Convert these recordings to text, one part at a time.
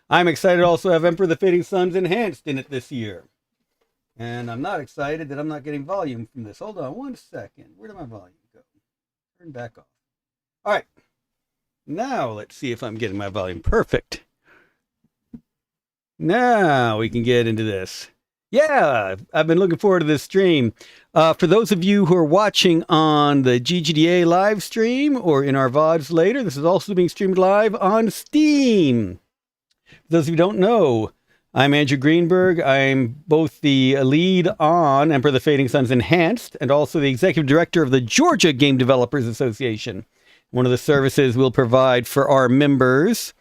I'm excited to also have Emperor of the Fading Suns enhanced in it this year. And I'm not excited that I'm not getting volume from this. Hold on one second. Where did my volume go? Turn back off. All right. Now let's see if I'm getting my volume perfect. Now we can get into this. Yeah, I've been looking forward to this stream. For those of you who are watching on the GGDA live stream or in our VODs later, this is also being streamed live on Steam. For those of you who don't know, I'm Andrew Greenberg. I'm both the lead on Emperor of the Fading Suns Enhanced and also the executive director of the Georgia Game Developers Association. One of the services we'll provide for our members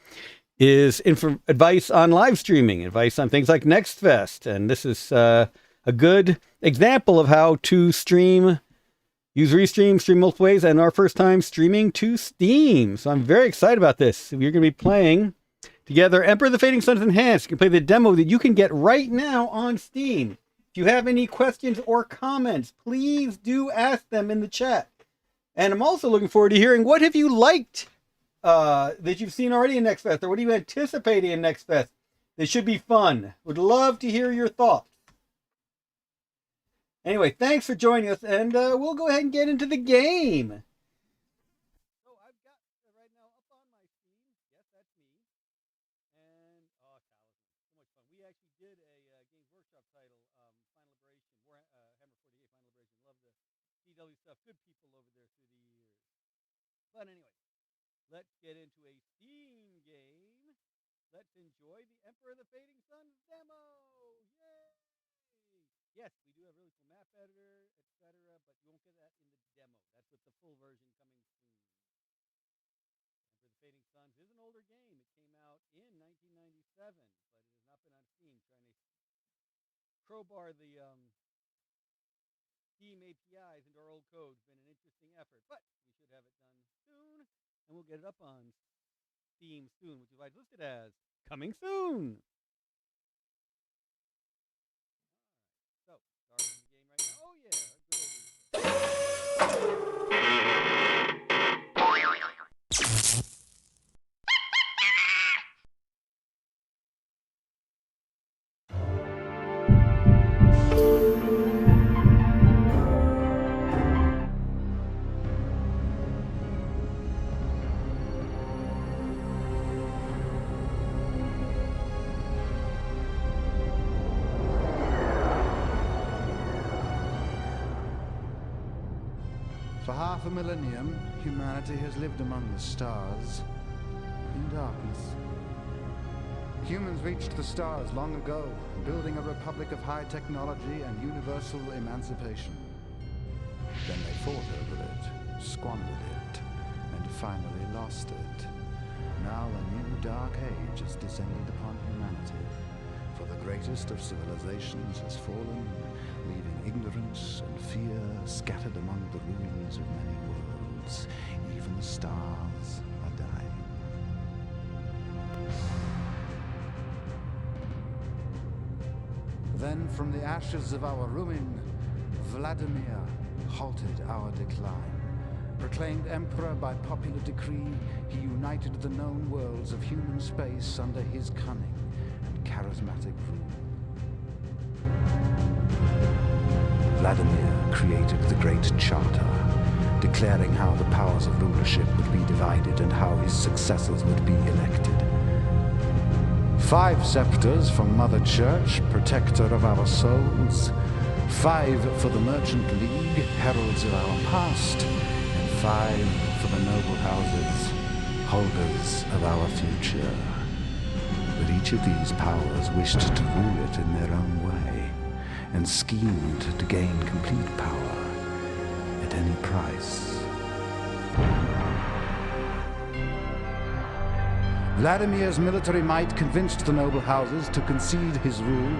is advice on live streaming, advice on things like NextFest. And this is a good example of how to stream, use Restream, stream multiple ways, and our first time streaming to Steam. So I'm very excited about this. We're going to be playing together Emperor of the Fading Suns Enhanced. You can play the demo that you can get right now on Steam. If you have any questions or comments, please do ask them in the chat. And I'm also looking forward to hearing what have you liked that you've seen already in NextFest, or what are you anticipating in NextFest? This should be fun. Would love to hear your thoughts. Anyway, thanks for joining us, and we'll go ahead and get into the game. So I've got right now up on my Steam. Yes, that's me. And talisman, so much fun. We actually did a Games Workshop title, Final Liberation, Hammer 48 Final Liberation. Love the CW stuff. Good people over there through the years. But anyway. Let's get into a Steam game. Let's enjoy the Emperor of the Fading Suns demo. Yay! Yes, we do have really cool map editor, etc., but you won't get that in the demo. That's with the full version coming soon. Emperor of the Fading Suns is an older game. It came out in 1997, but it has not been on Steam. Trying to crowbar the Steam APIs into our old code has been an interesting effort, but we should have it done soon. And we'll get it up on Steam soon, which is why it's listed as coming soon. All right. So, starting the game right now. Oh, yeah. Good old For half a millennium, humanity has lived among the stars in darkness. Humans reached the stars long ago, building a republic of high technology and universal emancipation. Then they fought over it, squandered it, and finally lost it. Now a new dark age has descended upon humanity, for the greatest of civilizations has fallen, leaving ignorance and fear scattered among the ruins of many worlds. Even the stars are dying. Then from the ashes of our ruin, Vladimir halted our decline. Proclaimed emperor by popular decree, he united the known worlds of human space under his cunning and charismatic rule. Vladimir created the Great Charter, declaring how the powers of rulership would be divided and how his successors would be elected. 5 scepters for Mother Church, protector of our souls, 5 for the Merchant League, heralds of our past, and 5 for the noble houses, holders of our future. But each of these powers wished to rule it in their own way, and schemed to gain complete power at any price. Vladimir's military might convinced the noble houses to concede his rule,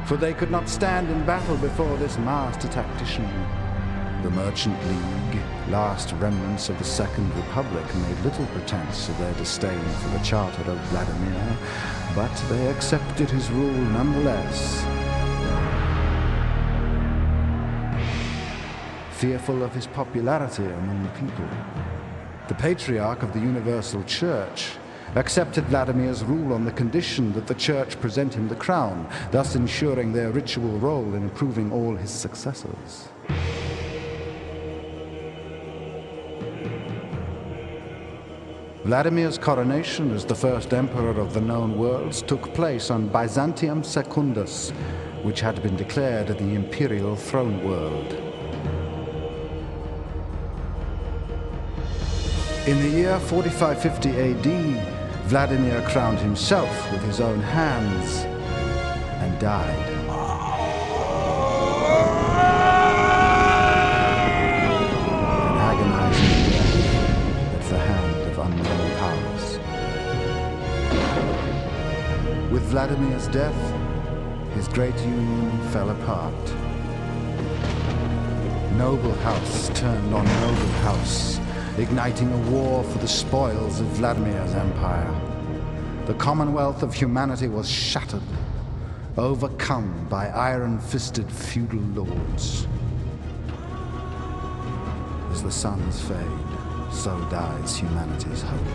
for they could not stand in battle before this master tactician. The Merchant League, last remnants of the Second Republic, made little pretense of their disdain for the Charter of Vladimir, but they accepted his rule nonetheless. Fearful of his popularity among the people, the Patriarch of the Universal Church accepted Vladimir's rule on the condition that the church present him the crown, thus ensuring their ritual role in improving all his successors. Vladimir's coronation as the first emperor of the known worlds took place on Byzantium Secundus, which had been declared the imperial throne world. In the year 4550 AD, Vladimir crowned himself with his own hands and died. An agonizing death at the hand of unknown powers. With Vladimir's death, his great union fell apart. Noble house turned on noble house, igniting a war for the spoils of Vladimir's empire. The commonwealth of humanity was shattered, overcome by iron-fisted feudal lords. As the suns fade, so dies humanity's hope.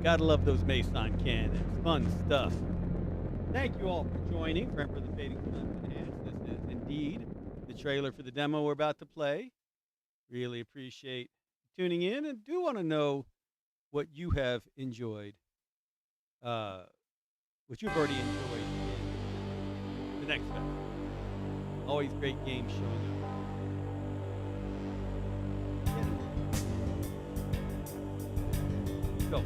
Gotta love those Mason cannons. Fun stuff. Thank you all for joining for Emperor of the Fading Sun Enhanced. This is indeed the trailer for the demo we're about to play. Really appreciate tuning in and do want to know what you have enjoyed. What you've already enjoyed in the next festival. Always great games showing up. Go.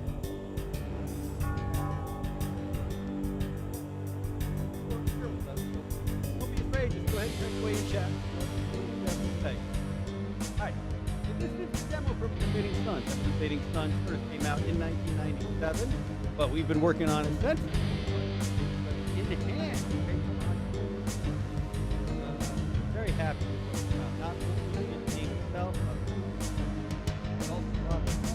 Don't be afraid, just go ahead and drink away in chat. Hi. This is a demo from The Fading Sun. The Fading Sun first came out in 1997, but we've been working on it since. In hand. Very happy with it. Not only the game itself, but also a lot of stuff.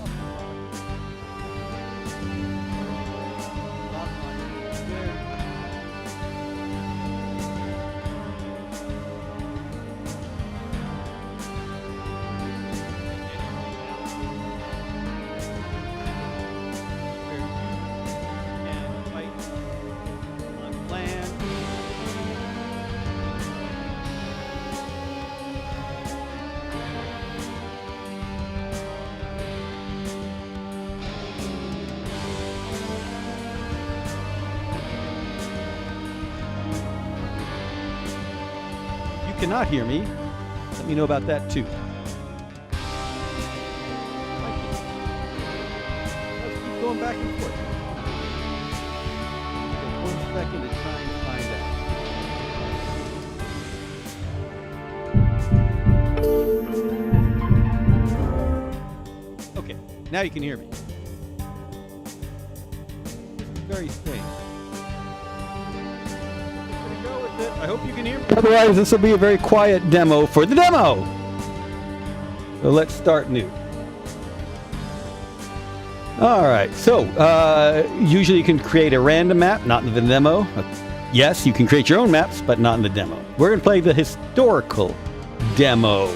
Cannot hear me, let me know about that too. Let's keep going back and forth. Take 1 second to try and find out. Okay, now you can hear me. This is very strange. I hope you can hear me. Otherwise, this will be a very quiet demo for the demo. So let's start new. All right. So usually you can create a random map, not in the demo. Yes, you can create your own maps, but not in the demo. We're going to play the historical demo.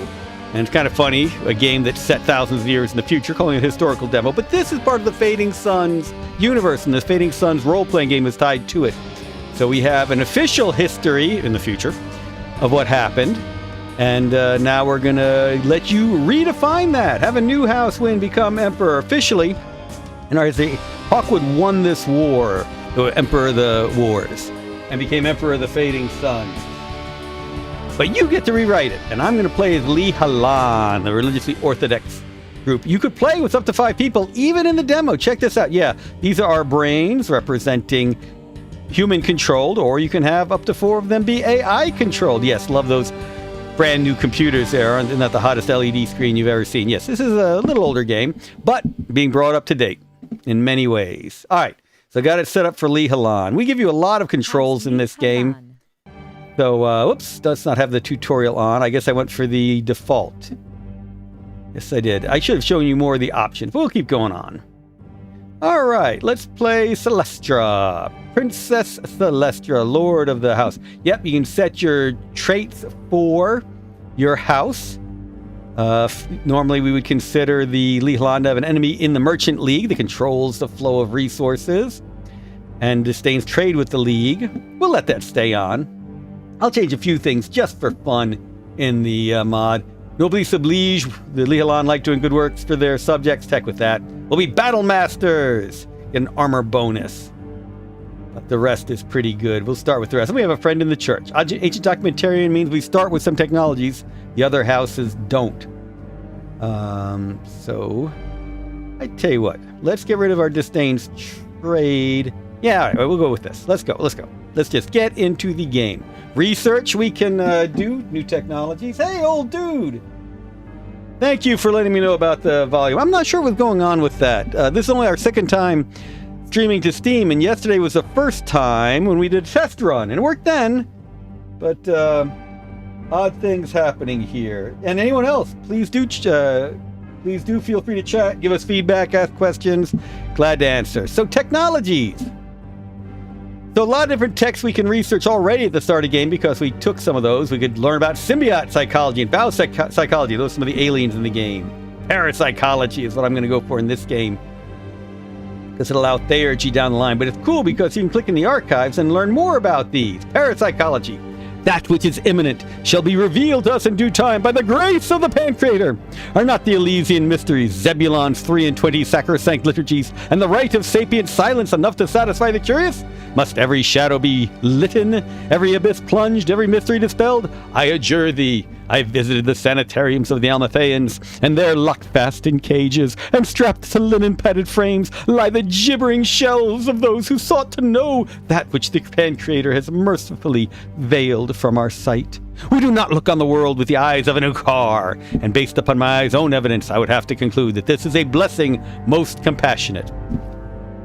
And it's kind of funny, a game that's set thousands of years in the future, calling it a historical demo. But this is part of the Fading Suns universe, and the Fading Suns role-playing game is tied to it. So we have an official history in the future of what happened. And now we're going to let you redefine that. Have a new house win become emperor officially. And I say, Hawkwood won this war, the Emperor of the Wars, and became Emperor of the Fading Sun. But you get to rewrite it, and I'm going to play as Li-Halan, the religiously orthodox group. You could play with up to 5 people, even in the demo. Check this out. Yeah, these are our brains representing human-controlled, or you can have up to 4 of them be AI-controlled. Yes, love those brand new computers there. Isn't that the hottest LED screen you've ever seen? Yes, this is a little older game, but being brought up to date in many ways. All right, so got it set up for Li-Halan. We give you a lot of controls in this game. So, whoops, does not have the tutorial on. I guess I went for the default. Yes, I did. I should have shown you more of the options, but we'll keep going on. All right, let's play Celestra. Princess Celestra, Lord of the House. Yep, you can set your traits for your house. Normally, we would consider the Li-Halan to have an enemy in the Merchant League that controls the flow of resources and disdains trade with the League. We'll let that stay on. I'll change a few things just for fun in the mod. Noblesse oblige, the Li-Halan like doing good works for their subjects. Tech with that. We'll be Battle Masters, get an armor bonus. But the rest is pretty good. We'll start with the rest. And we have a friend in the church. Ancient Documentarian means we start with some technologies the other houses don't. So, I tell you what, let's get rid of our disdains trade. Yeah, all right, we'll go with this. Let's go. Let's just get into the game. Research, we can do new technologies. Hey, old dude! Thank you for letting me know about the volume. I'm not sure what's going on with that. This is only our second time streaming to Steam, and yesterday was the first time when we did a test run, and it worked then. But odd things happening here. And anyone else, please do feel free to chat, give us feedback, ask questions. Glad to answer. So technologies. So a lot of different techs we can research already at the start of the game because we took some of those. We could learn about symbiote psychology and biopsychology. Those are some of the aliens in the game. Parapsychology is what I'm going to go for in this game, because it'll allow theurgy down the line. But it's cool because you can click in the archives and learn more about these. Parapsychology. That which is imminent shall be revealed to us in due time by the grace of the Pancrator. Are not the Elysian mysteries, Zebulon's 3 and 20 sacrosanct liturgies, and the rite of sapient silence enough to satisfy the curious? Must every shadow be litten, every abyss plunged, every mystery dispelled? I adjure thee. I visited the sanitariums of the Almatheans, and there locked fast in cages, and strapped to linen-padded frames, lie the gibbering shells of those who sought to know that which the Pancrator has mercifully veiled from our sight. We do not look on the world with the eyes of an Ukar, and based upon my eyes' own evidence, I would have to conclude that this is a blessing most compassionate.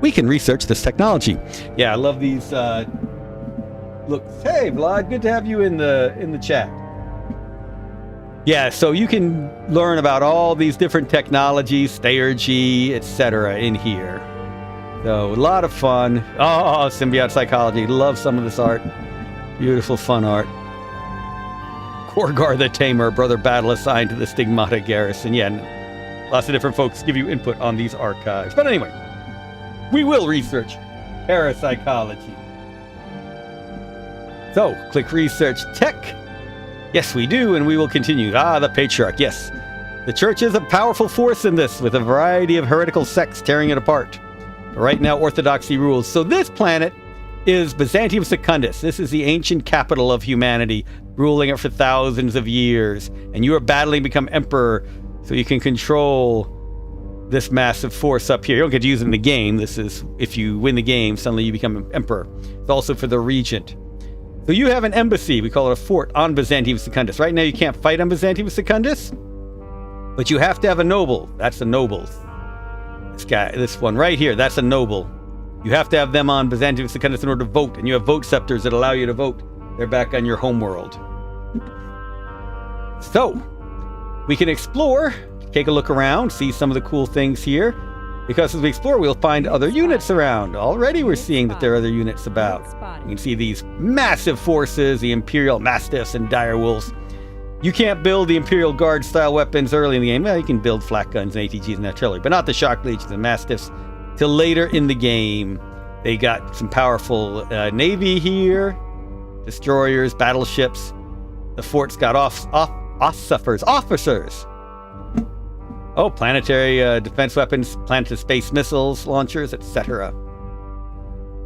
We can research this technology. Yeah, I love these looks. Hey, Vlad, good to have you in the chat. Yeah, so you can learn about all these different technologies, theurgy, etc. in here. So a lot of fun. Oh, symbiote psychology. Love some of this art. Beautiful, fun art. Korgar the Tamer, brother battle assigned to the Stigmata Garrison. Yeah, lots of different folks give you input on these archives. But anyway, we will research parapsychology. So, click research tech. Yes, we do, and we will continue. The Patriarch, yes. The Church is a powerful force in this, with a variety of heretical sects tearing it apart. But right now, Orthodoxy rules. So this planet is Byzantium Secundus. This is the ancient capital of humanity, ruling it for thousands of years. And you are battling to become emperor, so you can control this massive force up here. You don't get to use it in the game. This is, if you win the game, suddenly you become an emperor. It's also for the regent. So you have an embassy, we call it a fort, on Byzantium Secundus. Right now you can't fight on Byzantium Secundus, but you have to have a noble. That's the nobles. This guy, this one right here, that's a noble. You have to have them on Byzantium Secundus in order to vote, and you have vote scepters that allow you to vote. They're back on your homeworld. So, we can explore, take a look around, see some of the cool things here. Because as we explore, we'll find other units around. Already we're seeing that there are other units about. You can see these massive forces, the Imperial Mastiffs and Direwolves. You can't build the Imperial Guard-style weapons early in the game. Well, you can build flak guns and ATGs and artillery, but not the Shock Legions and Mastiffs till later in the game. They got some powerful navy here, destroyers, battleships. The fort's got officers. Oh, planetary defense weapons, planet-to-space missiles, launchers, etc.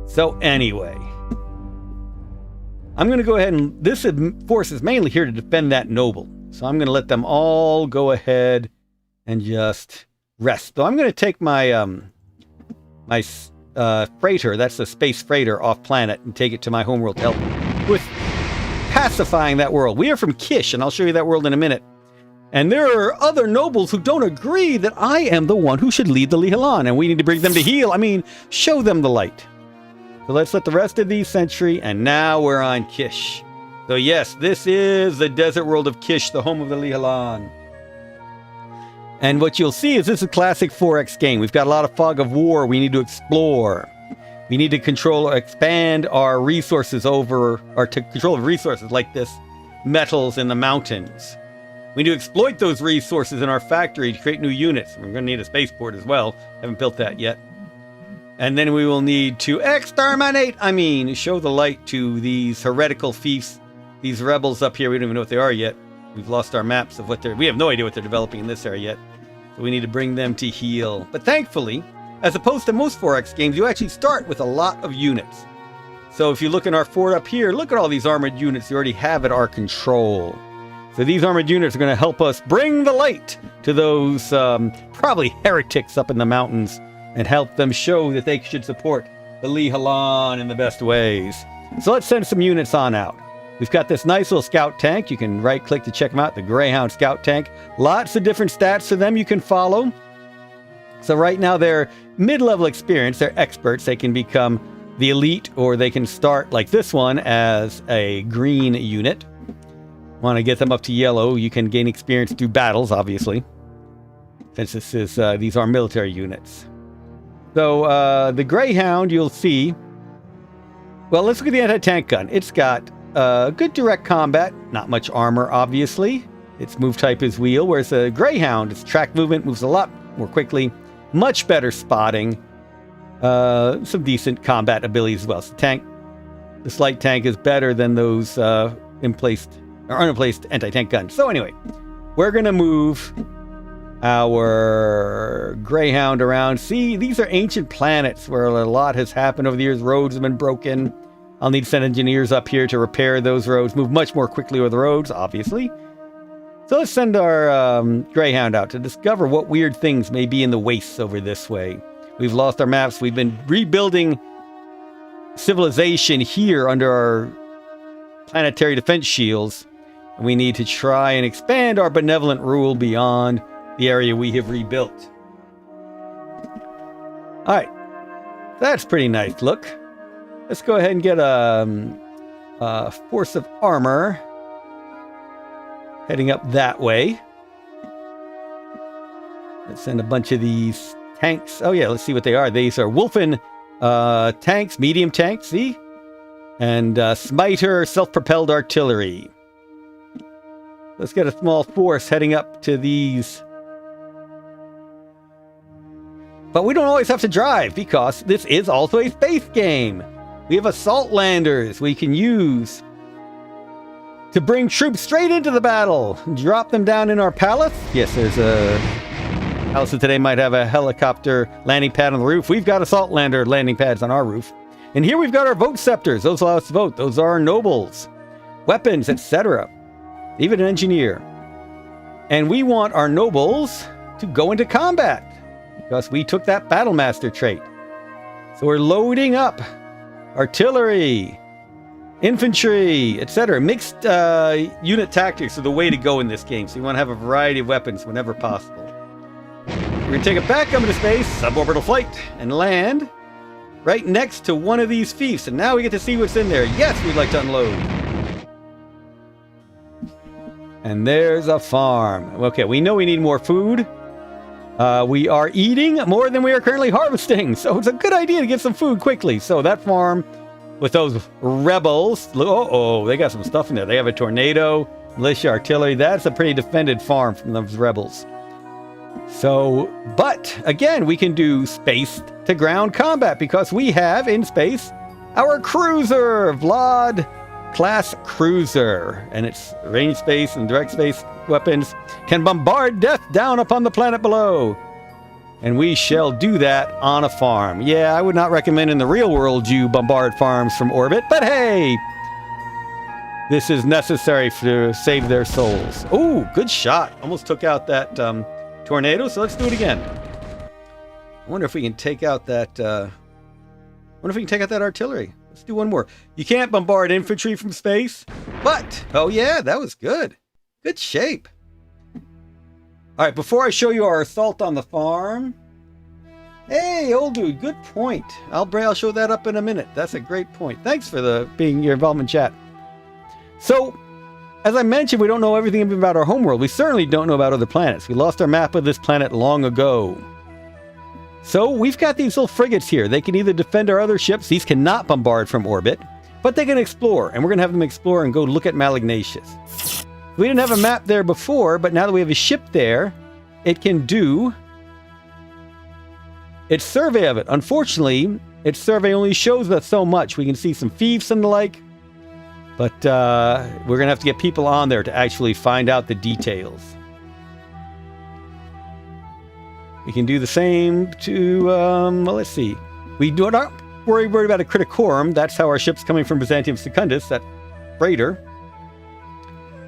So anyway, I'm going to go ahead and... This force is mainly here to defend that noble. So I'm going to let them all go ahead and just rest. So I'm going to take my my freighter, that's the space freighter, off planet and take it to my homeworld to help with pacifying that world. We are from Kish, and I'll show you that world in a minute. And there are other nobles who don't agree that I am the one who should lead the Lihalan, and we need to bring them to heel. I mean, show them the light. So let's let the rest of these sentry, and now we're on Kish. So yes, this is the desert world of Kish, the home of the Lihalan. And what you'll see is this is a classic 4X game. We've got a lot of fog of war we need to explore. We need to control or expand our resources over, or to control resources like this, metals in the mountains. We need to exploit those resources in our factory to create new units. We're going to need a spaceport as well. Haven't built that yet. And then we will need to exterminate, show the light to these heretical fiefs, these rebels up here. We don't even know what they are yet. We've lost our maps of what we have no idea what they're developing in this area yet. So we need to bring them to heel. But thankfully, as opposed to most 4X games, you actually start with a lot of units. So if you look in our fort up here, look at all these armored units you already have at our control. So these armored units are going to help us bring the light to those probably heretics up in the mountains and help them show that they should support the Lihalan in the best ways. So let's send some units on out. We've got this nice little scout tank. You can right-click to check them out, the Greyhound scout tank. Lots of different stats for them you can follow. So right now they're mid-level experience. They're experts. They can become the elite, or they can start like this one as a green unit. Want to get them up to yellow, you can gain experience through battles, obviously, since this is these are military units. So the Greyhound, you'll see. Well, let's look at the anti-tank gun. It's got good direct combat, not much armor, obviously. Its move type is wheel, whereas the Greyhound, its track movement, moves a lot more quickly, much better spotting, some decent combat abilities as well. So this light tank is better than those unreplaced anti-tank guns. So anyway, we're going to move our Greyhound around. See, these are ancient planets where a lot has happened over the years. Roads have been broken. I'll need to send engineers up here to repair those roads, move much more quickly over the roads, obviously. So let's send our Greyhound out to discover what weird things may be in the wastes over this way. We've lost our maps. We've been rebuilding civilization here under our planetary defense shields. And we need to try and expand our benevolent rule beyond the area we have rebuilt. All right. That's pretty nice look. Let's go ahead and get a force of armor heading up that way. Let's send a bunch of these tanks. Oh yeah, let's see what they are. These are Wolfen tanks, medium tanks, see? And Smiter self-propelled artillery. Let's get a small force heading up to these. But we don't always have to drive, because this is also a space game. We have assault landers we can use to bring troops straight into the battle. Drop them down in our palace. Yes, there's a palace that today might have a helicopter landing pad on the roof. We've got assault lander landing pads on our roof. And here we've got our vote scepters. Those allow us to vote. Those are our nobles, weapons, etc. Even an engineer. And we want our nobles to go into combat, because we took that battle master trait. So we're loading up artillery, infantry, etc. Mixed unit tactics are the way to go in this game. So you want to have a variety of weapons whenever possible. We're going to take it back up into space, suborbital flight, and land right next to one of these fiefs. And now we get to see what's in there. Yes, we'd like to unload. And there's a farm. Okay, we know we need more food. We are eating more than we are currently harvesting, so it's a good idea to get some food quickly. So that farm with those rebels, they got some stuff in there. They have a tornado, militia, artillery. That's a pretty defended farm from those rebels. So, but again, we can do space to ground combat, because we have in space our cruiser, Vlad class cruiser, and its range space and direct space weapons can bombard death down upon the planet below. And we shall do that on a farm. Yeah, I would not recommend in the real world you bombard farms from orbit, but hey, this is necessary to save their souls. Ooh, good shot. Almost took out that tornado, so let's do it again. I wonder if we can take out that artillery. Let's do one more. You can't bombard infantry from space, but oh yeah, that was good. Good shape. All right, before I show you our assault on the farm. Hey, old dude, good point. I'll show that up in a minute. That's a great point. Thanks for being your involvement, chat. So, as I mentioned, we don't know everything about our homeworld. We certainly don't know about other planets. We lost our map of this planet long ago. So, we've got these little frigates here. They can either defend our other ships. These cannot bombard from orbit, but they can explore, and we're going to have them explore and go look at Malignatius. We didn't have a map there before, but now that we have a ship there, it can do its survey of it. Unfortunately, its survey only shows us so much. We can see some fiefs and the like, but we're going to have to get people on there to actually find out the details. We can do the same to, well, let's see. We do not worry about a criticorum. That's how our ship's coming from Byzantium Secundus, that freighter.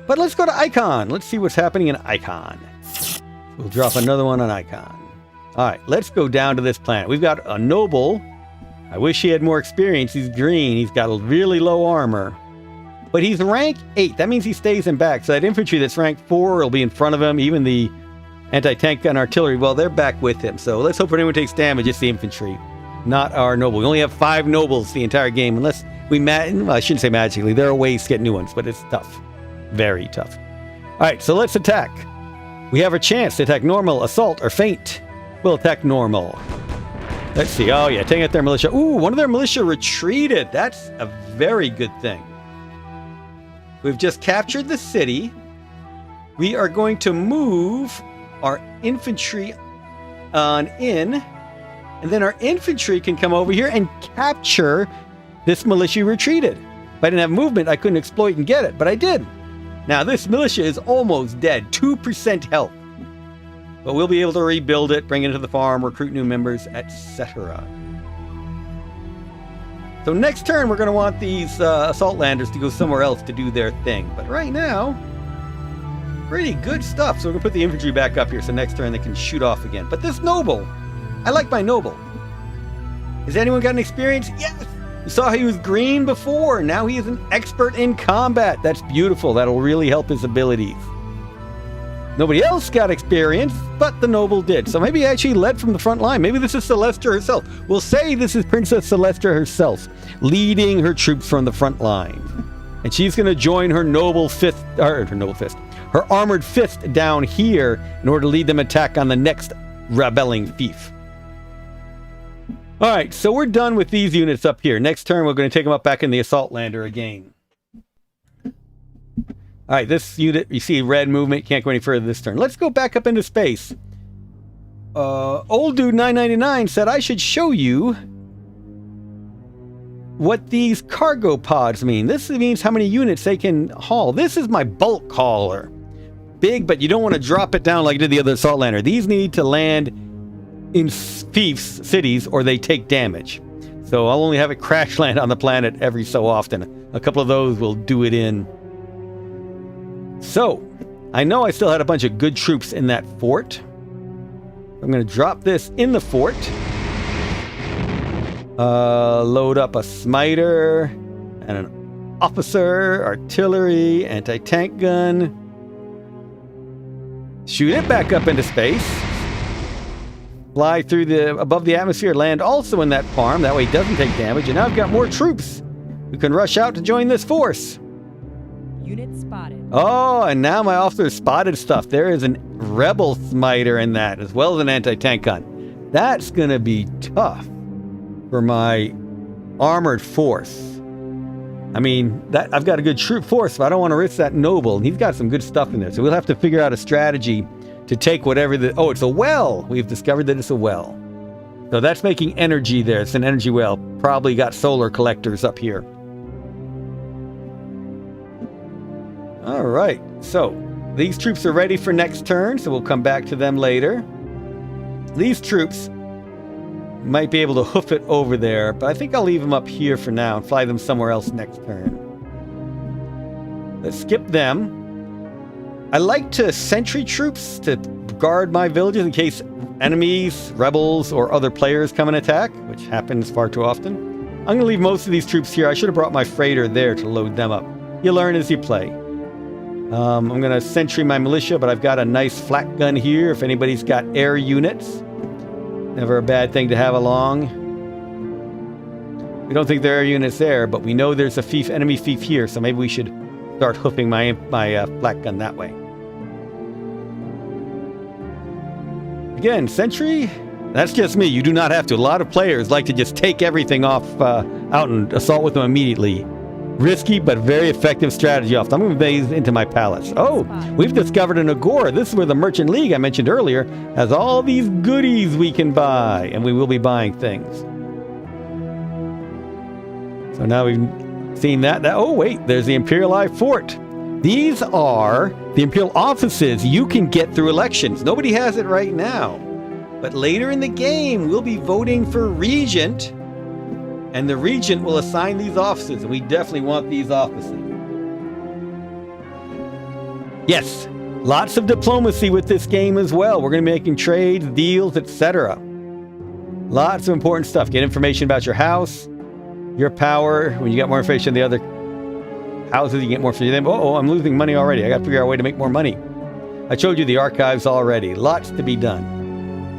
But let's go to Icon. Let's see what's happening in Icon. We'll drop another one on Icon. All right, let's go down to this planet. We've got a noble. I wish he had more experience. He's green. He's got really low armor. But he's rank 8. That means he stays in back. So that infantry that's rank 4 will be in front of him. Even the anti-tank gun artillery, well, they're back with him. So let's hope when anyone takes damage, it's the infantry, not our noble. We only have 5 nobles the entire game, unless we well, I shouldn't say magically. There are ways to get new ones, but it's tough. Very tough. All right, so let's attack. We have a chance to attack normal, assault, or feint. We'll attack normal. Let's see. Oh, yeah, taking out their militia. Ooh, one of their militia retreated. That's a very good thing. We've just captured the city. We are going to move our infantry on in, and then our infantry can come over here and capture this militia retreated. If I didn't have movement, I couldn't exploit and get it, but I did. Now, this militia is almost dead, 2% health. But we'll be able to rebuild it, bring it to the farm, recruit new members, etc. So next turn, we're going to want these assault landers to go somewhere else to do their thing. But right now, pretty good stuff. So we're going to put the infantry back up here so next turn they can shoot off again. But this noble, I like my noble. Has anyone got an experience? Yes! You saw how he was green before. Now he is an expert in combat. That's beautiful. That'll really help his abilities. Nobody else got experience, but the noble did. So maybe he actually led from the front line. Maybe this is Celestia herself. We'll say this is Princess Celestia herself, leading her troops from the front line. And she's going to join her her armored fist down here in order to lead them attack on the next rebelling fief. All right, so we're done with these units up here. Next turn, we're going to take them up back in the assault lander again. All right, this unit, you see red movement, can't go any further this turn. Let's go back up into space. Old Dude 999 said I should show you what these cargo pods mean. This means how many units they can haul. This is my bulk hauler. Big, but you don't want to drop it down like you did the other assault lander. These need to land in fiefs, cities, or they take damage. So I'll only have it crash land on the planet every so often. A couple of those will do it in. So, I know I still had a bunch of good troops in that fort. I'm going to drop this in the fort. Load up a smiter and an officer, artillery, anti-tank gun. Shoot it back up into space. Fly through above the atmosphere, land also in that farm. That way it doesn't take damage. And now I've got more troops who can rush out to join this force. Unit spotted. Oh, and now my officer spotted stuff. There is a rebel smiter in that, as well as an anti-tank gun. That's going to be tough for my armored force. I mean, I've got a good troop force, but I don't want to risk that noble. And he's got some good stuff in there. So we'll have to figure out a strategy to take whatever oh, it's a well. We've discovered that it's a well. So that's making energy there. It's an energy well. Probably got solar collectors up here. All right, so these troops are ready for next turn, so we'll come back to them later. These troops might be able to hoof it over there, but I think I'll leave them up here for now and fly them somewhere else next turn. Let's skip them. I like to sentry troops to guard my villages in case enemies, rebels, or other players come and attack, which happens far too often. I'm going to leave most of these troops here. I should have brought my freighter there to load them up. You learn as you play. I'm going to sentry my militia, but I've got a nice flak gun here if anybody's got air units. Never a bad thing to have along. We don't think there are units there, but we know there's a enemy fief here, so maybe we should start hoofing my flak gun that way. Again, sentry, that's just me. You do not have to. A lot of players like to just take everything off out and assault with them immediately. Risky, but very effective strategy off. I'm going to base into my palace. Oh, we've discovered an agora. This is where the Merchant League I mentioned earlier has all these goodies we can buy, and we will be buying things. So now we've seen that. Oh, wait, there's the Imperial Eye Fort. These are the Imperial offices you can get through elections. Nobody has it right now. But later in the game, we'll be voting for Regent, and the Regent will assign these offices, and we definitely want these offices. Yes, lots of diplomacy with this game as well. We're going to be making trades, deals, etc. Lots of important stuff. Get information about your house, your power. When you get more information on the other houses, you get more from them. Oh, I'm losing money already. I got to figure out a way to make more money. I showed you the archives already. Lots to be done.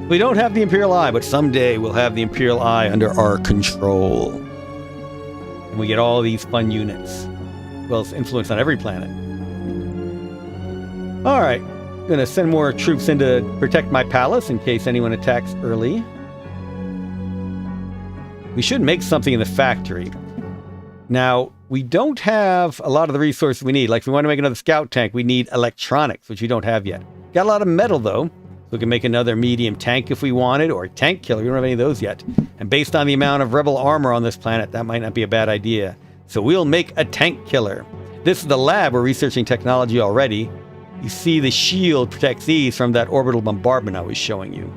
We don't have the Imperial Eye, but someday we'll have the Imperial Eye under our control. And we get all these fun units. Well, it's influence on every planet. All right. I'm going to send more troops in to protect my palace in case anyone attacks early. We should make something in the factory. Now, we don't have a lot of the resources we need. Like if we want to make another scout tank, we need electronics, which we don't have yet. Got a lot of metal, though. We can make another medium tank if we wanted, or a tank killer. We don't have any of those yet. And based on the amount of rebel armor on this planet, that might not be a bad idea. So we'll make a tank killer. This is the lab. We're researching technology already. You see the shield protects these from that orbital bombardment I was showing you.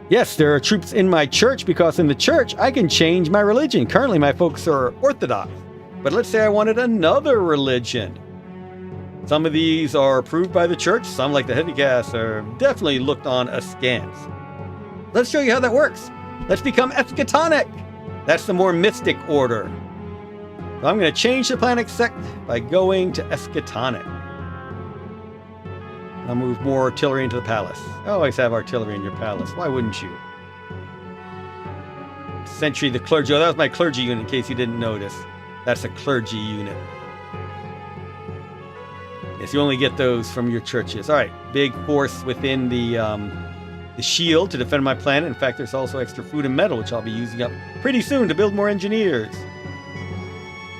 Yes, there are troops in my church because in the church I can change my religion. Currently my folks are Orthodox. But let's say I wanted another religion. Some of these are approved by the church. Some, like the Hedycasts, are definitely looked on askance. Let's show you how that works. Let's become eschatonic. That's the more mystic order. So I'm going to change the planet sect by going to eschatonic. I'll move more artillery into the palace. I always have artillery in your palace. Why wouldn't you? Sentry the clergy. Oh, that was my clergy unit, in case you didn't notice. That's a clergy unit. Yes, you only get those from your churches. All right, big force within the shield to defend my planet. In fact, there's also extra food and metal, which I'll be using up pretty soon to build more engineers.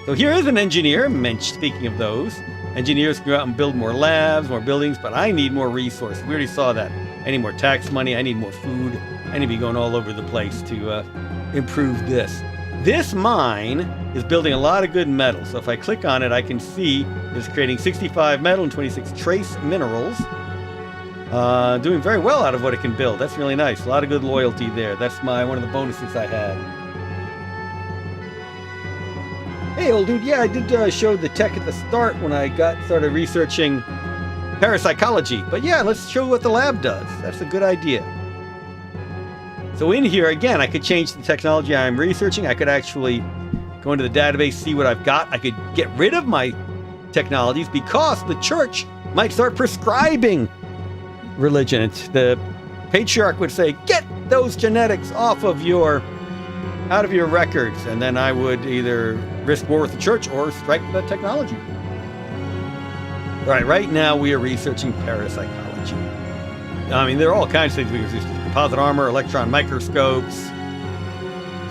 So here is an engineer. Speaking of those, engineers can go out and build more labs, more buildings, but I need more resources. We already saw that. I need more tax money. I need more food. I need to be going all over the place to improve this. This mine is building a lot of good metal. So if I click on it, I can see it's creating 65 metal and 26 trace minerals. Doing very well out of what it can build. That's really nice. A lot of good loyalty there. That's one of the bonuses I had. Hey, old dude. Yeah, I did show the tech at the start when I started researching parapsychology. But yeah, let's show what the lab does. That's a good idea. So in here, again, I could change the technology I'm researching. I could actually go into the database, see what I've got. I could get rid of my technologies because the church might start prescribing religion. The patriarch would say, get those genetics out of your records. And then I would either risk war with the church or strike the technology. All right now we are researching parapsychology. I mean, there are all kinds of things we can research. Composite armor, electron microscopes,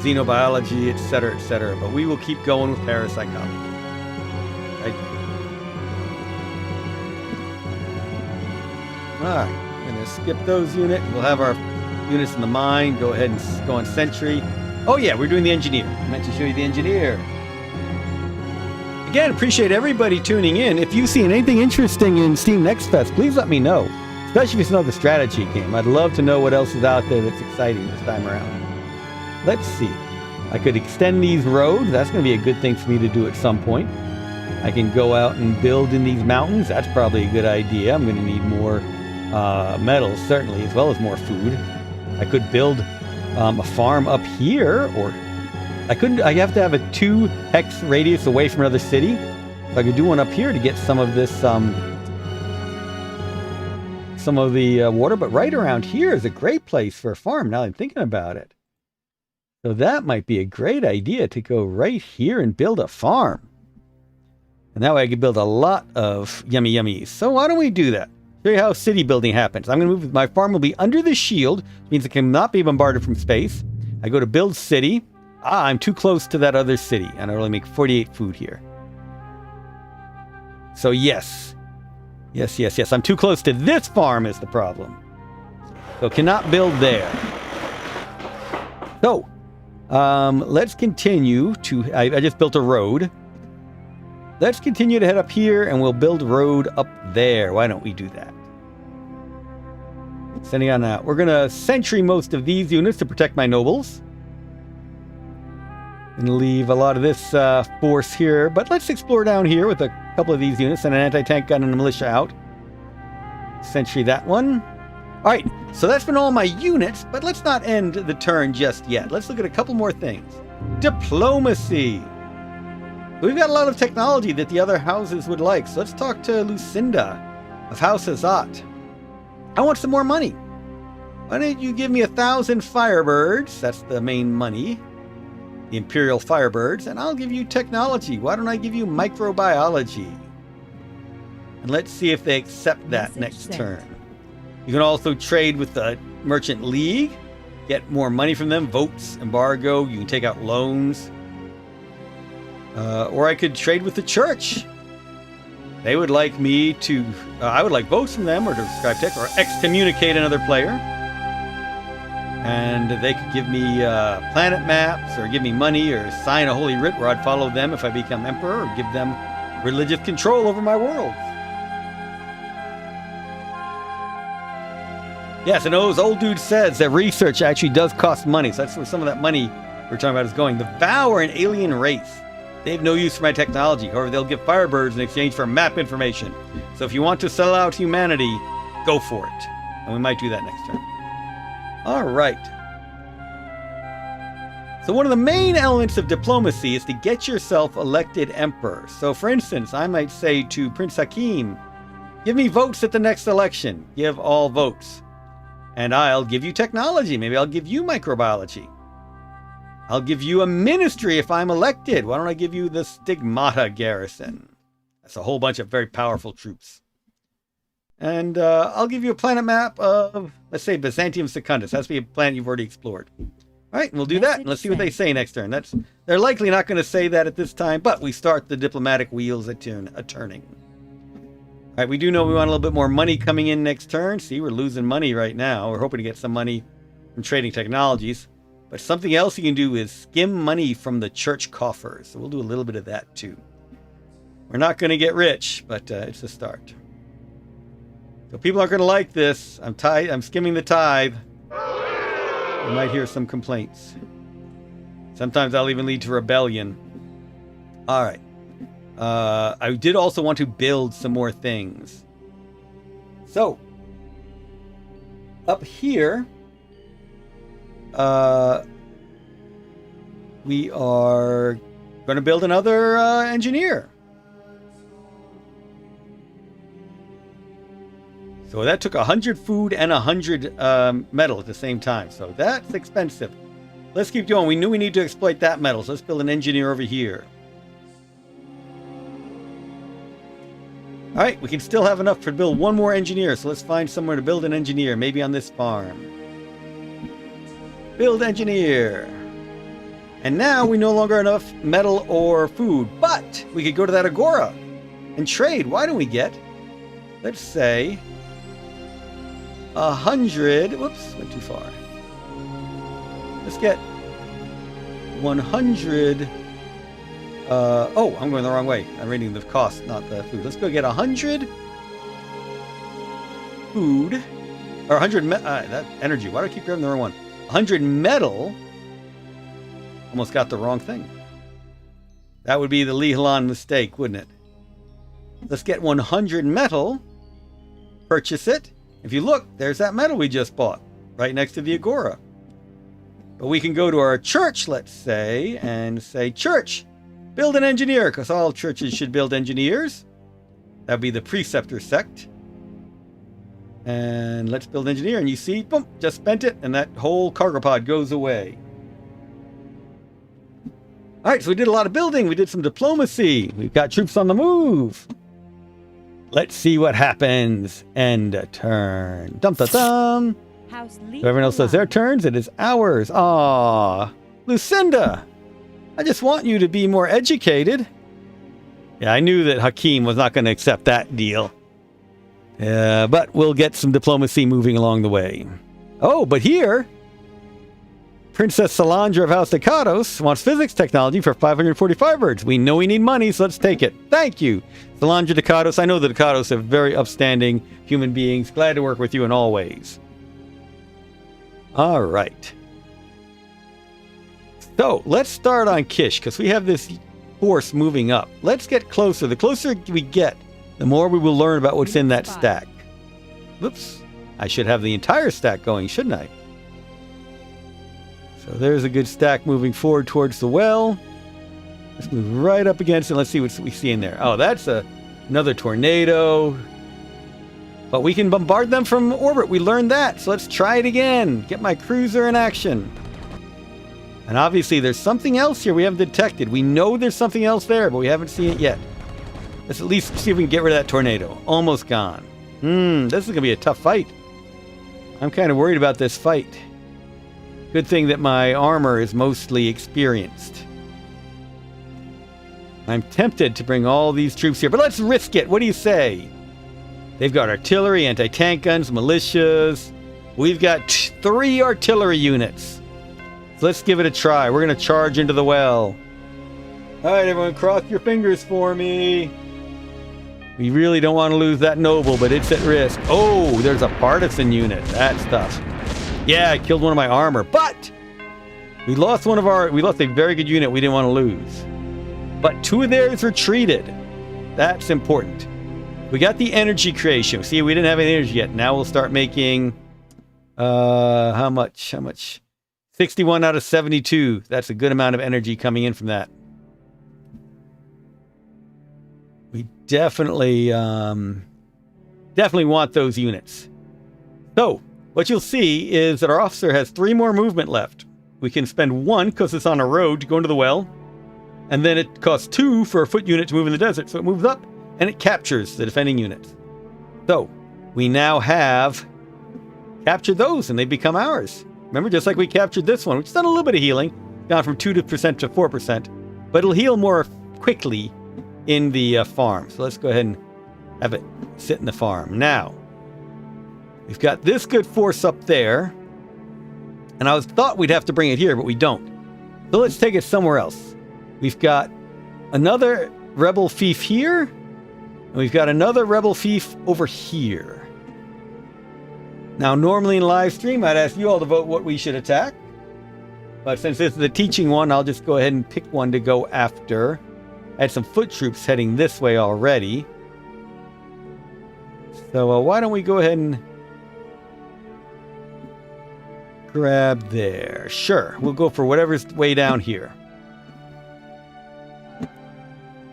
xenobiology, etc. But we will keep going with parapsychology. Right? Alright, I'm going to skip those units. We'll have our units in the mine. Go ahead and go on sentry. Oh yeah, we're doing the engineer. I meant to show you the engineer. again, appreciate everybody tuning in. If you've seen anything interesting in Steam Next Fest, please let me know. Especially if it's another strategy game. I'd love to know what else is out there that's exciting this time around. Let's see. I could extend these roads. That's going to be a good thing for me to do at some point. I can go out and build in these mountains. That's probably a good idea. I'm going to need more metals, certainly, as well as more food. I could build a farm up here, or I have to have a 2 hex radius away from another city. So I could do one up here to get some of this, some of the water. But right around here is a great place for a farm, now I'm thinking about it. So that might be a great idea to go right here and build a farm. And that way I could build a lot of yummy yummies. So why don't we do that? Show you how city building happens. I'm going to move, my farm will be under the shield, means it cannot be bombarded from space. I go to build city. I'm too close to that other city, and I only make 48 food here. So yes. Yes. I'm too close to this farm is the problem. So cannot build there. So, let's continue to, I just built a road. Let's continue to head up here, and we'll build a road up there. Why don't we do that? Sending on out. We're going to sentry most of these units to protect my nobles. And leave a lot of this force here. But let's explore down here with a couple of these units and an anti-tank gun and a militia out. Sentry that one. All right, so that's been all my units, but let's not end the turn just yet. Let's look at a couple more things. Diplomacy. We've got a lot of technology that the other houses would like, so let's talk to Lucinda of House Azat. I want some more money. Why don't you give me 1,000 firebirds? That's the main money. The imperial firebirds, and I'll give you technology. Why don't I give you microbiology? And let's see if they accept that next turn. You can also trade with the Merchant League, get more money from them, votes, embargo, you can take out loans. Or I could trade with the church. They would like me to, I would like votes from them, or to subscribe tech, or excommunicate another player. And they could give me planet maps, or give me money, or sign a holy writ where I'd follow them if I become emperor, or give them religious control over my world. Yes, and those old dude says that research actually does cost money, so that's where some of that money we're talking about is going. The Vow are an alien race. They have no use for my technology. However, they'll give firebirds in exchange for map information. So if you want to sell out humanity, go for it. And we might do that next turn. All right. So one of the main elements of diplomacy is to get yourself elected emperor. So for instance, I might say to Prince Hakim, give me votes at the next election. Give all votes. And I'll give you technology. Maybe I'll give you microbiology. I'll give you a ministry if I'm elected. Why don't I give you the Stigmata garrison? That's a whole bunch of very powerful troops. And I'll give you a planet map of, let's say, Byzantium Secundus. That's a planet you've already explored. All right, and we'll do that. And let's see what they say next turn. They're likely not going to say that at this time, but we start the diplomatic wheels turning. All right, we do know we want a little bit more money coming in next turn. See, we're losing money right now. We're hoping to get some money from trading technologies. But something else you can do is skim money from the church coffers. So we'll do a little bit of that too. We're not going to get rich, but it's a start. So people aren't going to like this. I'm skimming the tithe. You might hear some complaints. Sometimes I'll even lead to rebellion. All right. I did also want to build some more things. So, up here, we are going to build another engineer. So that took 100 food and 100 metal at the same time. So that's expensive. Let's keep going. We knew we need to exploit that metal. So let's build an engineer over here. All right, we can still have enough to build one more engineer. So let's find somewhere to build an engineer. Maybe on this farm. Build engineer. And now we no longer have enough metal or food. But we could go to that agora and trade. Why don't we get, let's say, 100. Whoops, went too far. Let's get 100 Oh, I'm going the wrong way. I'm reading the cost, not the food. Let's go get 100 food. Or 100 that energy. Why do I keep grabbing the wrong one? 100 metal. Almost got the wrong thing. That would be the Lihalan mistake, wouldn't it? Let's get 100 metal. Purchase it. If you look, there's that metal we just bought. Right next to the Agora. But we can go to our church, let's say, and say, Church, build an engineer, because all churches should build engineers. That'd be the preceptor sect. And let's build engineer, and you see, boom, just spent it, and that whole cargo pod goes away. All right, so we did a lot of building. We did some diplomacy. We've got troops on the move. Let's see what happens. End a turn. Dum-da-dum. House So everyone else does their turns. It is ours. Ah, Lucinda, I just want you to be more educated. Yeah, I knew that Hakim was not going to accept that deal. But we'll get some diplomacy moving along the way. Oh, but here, Princess Salandra of House Dakados wants physics technology for 545 birds. We know we need money, so let's take it. Thank you, Salandra Dakados. I know the Dakados are very upstanding human beings. Glad to work with you in all ways. All right. So let's start on Kish, because we have this force moving up. Let's get closer. The closer we get, the more we will learn about what's in that stack. Whoops. I should have the entire stack going, shouldn't I? So there's a good stack moving forward towards the well. Let's move right up against it. Let's see what we see in there. Oh, that's another tornado. But we can bombard them from orbit. We learned that. So let's try it again. Get my cruiser in action. And obviously there's something else here we haven't detected. We know there's something else there, but we haven't seen it yet. Let's at least see if we can get rid of that tornado. Almost gone. This is going to be a tough fight. I'm kind of worried about this fight. Good thing that my armor is mostly experienced. I'm tempted to bring all these troops here, but let's risk it. What do you say? They've got artillery, anti-tank guns, militias. We've got 3 artillery units. So let's give it a try. We're going to charge into the well. All right, everyone, cross your fingers for me. We really don't want to lose that noble, but it's at risk. Oh, there's a partisan unit. That's tough. Yeah, I killed one of my armor, but we lost a very good unit we didn't want to lose. But 2 of theirs retreated. That's important. We got the energy creation. See, we didn't have any energy yet. Now we'll start making, how much? 61 out of 72. That's a good amount of energy coming in from that. We definitely want those units. So, what you'll see is that our officer has 3 more movement left. We can spend 1 because it's on a road to go into the well. And then it costs 2 for a foot unit to move in the desert. So it moves up and it captures the defending units. So, we now have captured those and they become ours. Remember, just like we captured this one, which has done a little bit of healing, gone from 2% to 4%, but it'll heal more quickly in the farm. So let's go ahead and have it sit in the farm. Now, we've got this good force up there, and I thought we'd have to bring it here, but we don't. So let's take it somewhere else. We've got another rebel fief here, and we've got another rebel fief over here. Now, normally in live stream, I'd ask you all to vote what we should attack. But since this is a teaching one, I'll just go ahead and pick one to go after. I had some foot troops heading this way already. So why don't we go ahead and grab there. Sure, we'll go for whatever's way down here.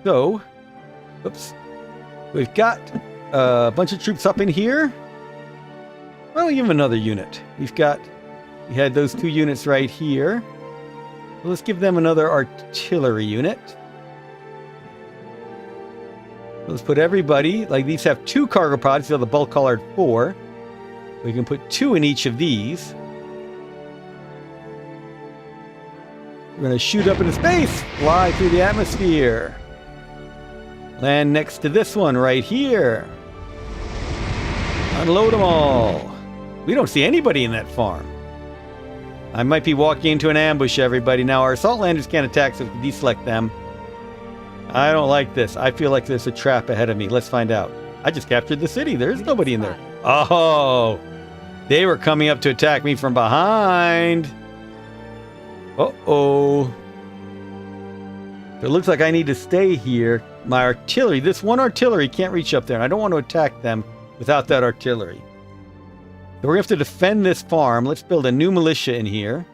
So, oops. We've got a bunch of troops up in here. Why don't we give them another unit? We had those 2 units right here. So let's give them another artillery unit. Let's put everybody, like these have 2 cargo pods, so the bulk collard 4. We can put 2 in each of these. We're going to shoot up into space, fly through the atmosphere. Land next to this one right here. Unload them all. We don't see anybody in that farm. I might be walking into an ambush, everybody. Now, our assault landers can't attack, so we can deselect them. I don't like this. I feel like there's a trap ahead of me. Let's find out. I just captured the city. There's nobody in there. Oh, they were coming up to attack me from behind. Uh-oh. It looks like I need to stay here. My artillery, this one artillery can't reach up there, and I don't want to attack them without that artillery. So we're going to have to defend this farm. Let's build a new militia in here.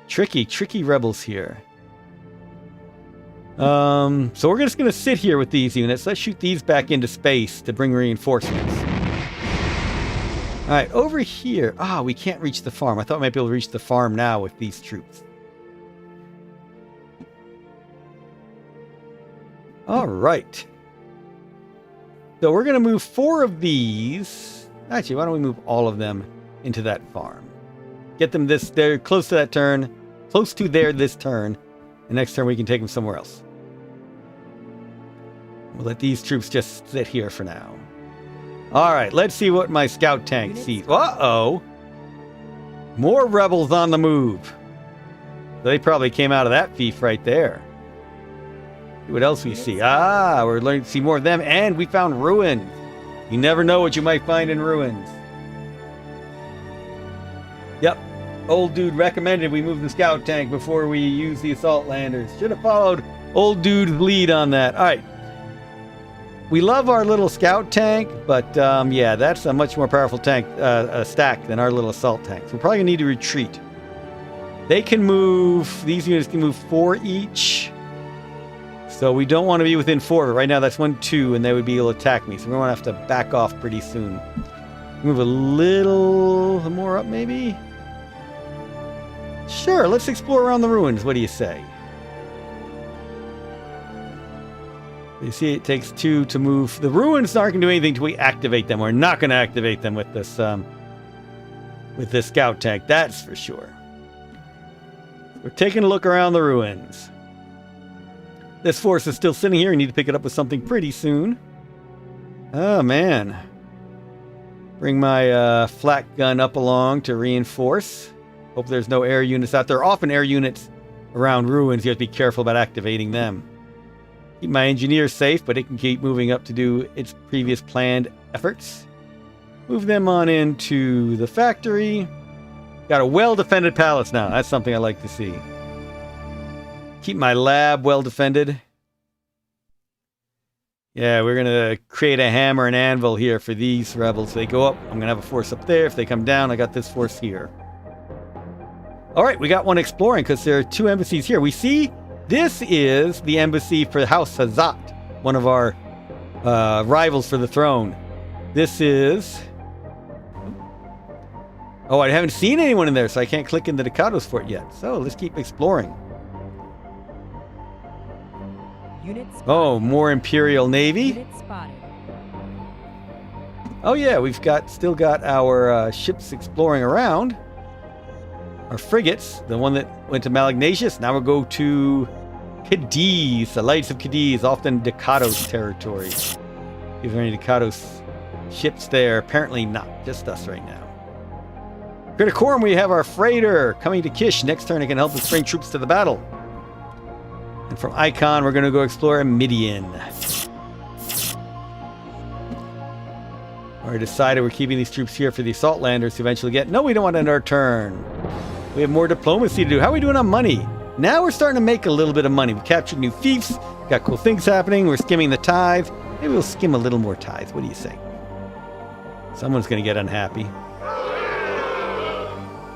Tricky rebels here. So we're just going to sit here with these units. Let's shoot these back into space to bring reinforcements. All right, over here. Ah, we can't reach the farm. I thought we might be able to reach the farm now with these troops. All right. So we're going to move 4 of these. Actually, why don't we move all of them into that farm? Get them they're close to that turn. Close to there this turn. And next turn we can take them somewhere else. We'll let these troops just sit here for now. All right, let's see what my scout tank sees. Uh-oh. More rebels on the move. They probably came out of that fief right there. What else we see? Ah, we're learning to see more of them, and we found ruins. You never know what you might find in ruins. Yep. Old dude recommended we move the scout tank before we use the assault landers. Should have followed old dude's lead on that. All right. We love our little scout tank, but yeah, that's a much more powerful tank stack than our little assault tanks. We're probably going to need to retreat. They can move, these units can move 4 each. So we don't want to be within 4. But right now that's 1, 2, and they would be able to attack me. So we're going to have to back off pretty soon. Move a little more up, maybe? Sure, let's explore around the ruins. What do you say? You see, it takes 2 to move. The ruins aren't going to do anything until we activate them. We're not going to activate them with this scout tank. That's for sure. We're taking a look around the ruins. This force is still sitting here. We need to pick it up with something pretty soon. Oh, man. Bring my flak gun up along to reinforce. Hope there's no air units out there. Often air units around ruins. You have to be careful about activating them. Keep my engineer safe, but it can keep moving up to do its previous planned efforts. Move them on into the factory. Got a well-defended palace now. That's something I like to see. Keep my lab well defended. Yeah, we're going to create a hammer and anvil here for these rebels. If they go up, I'm going to have a force up there. If they come down, I got this force here. All right, we got one exploring because there are 2 embassies here. We see this is the embassy for House Hazat, one of our rivals for the throne. This is... Oh, I haven't seen anyone in there, so I can't click in the Ducados for it yet. So let's keep exploring. Oh, more Imperial Navy. Oh yeah, we've still got our ships exploring around. Our frigates, the one that went to Malignatius. Now we'll go to Cadiz, the Lights of Cadiz, often Ducados territory. Is there any Ducados ships there? Apparently not, just us right now. Criticorum, we have our freighter coming to Kish. Next turn it can help us bring troops to the battle. And from Icon, we're going to go explore Midian. We decided we're keeping these troops here for the assault landers to eventually get... No, we don't want to end our turn. We have more diplomacy to do. How are we doing on money? Now we're starting to make a little bit of money. We captured new fiefs. Got cool things happening. We're skimming the tithe. Maybe we'll skim a little more tithe. What do you say? Someone's going to get unhappy.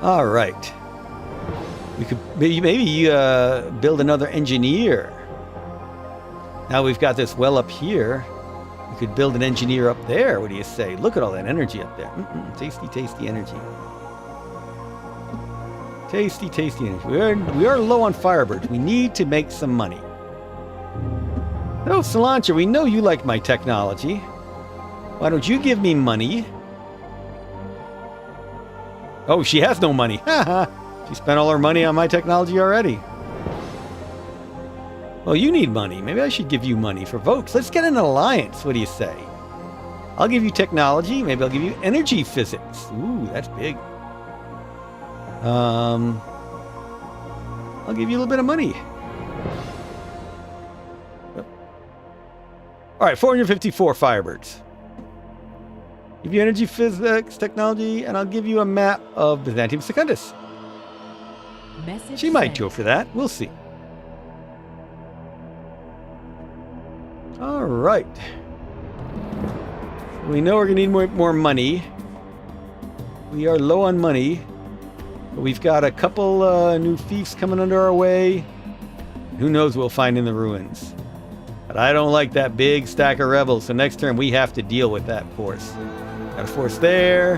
All right. We could maybe build another engineer. Now we've got this well up here. We could build an engineer up there. What do you say? Look at all that energy up there. Tasty, tasty energy. Tasty, tasty energy. We are low on Firebirds. We need to make some money. Oh, Solantra, we know you like my technology. Why don't you give me money? Oh, she has no money. She spent all her money on my technology already. Well, you need money. Maybe I should give you money for votes. Let's get an alliance. What do you say? I'll give you technology. Maybe I'll give you energy physics. Ooh, that's big. I'll give you a little bit of money. All right, 454 Firebirds. Give you energy, physics, technology, and I'll give you a map of Byzantium Secundus. Message She might sent. go for that. We'll see. All right. We know we're going to need more money. We are low on money. But we've got a couple new fiefs coming under our way. Who knows what we'll find in the ruins. But I don't like that big stack of rebels, so next turn we have to deal with that force. Got a force there,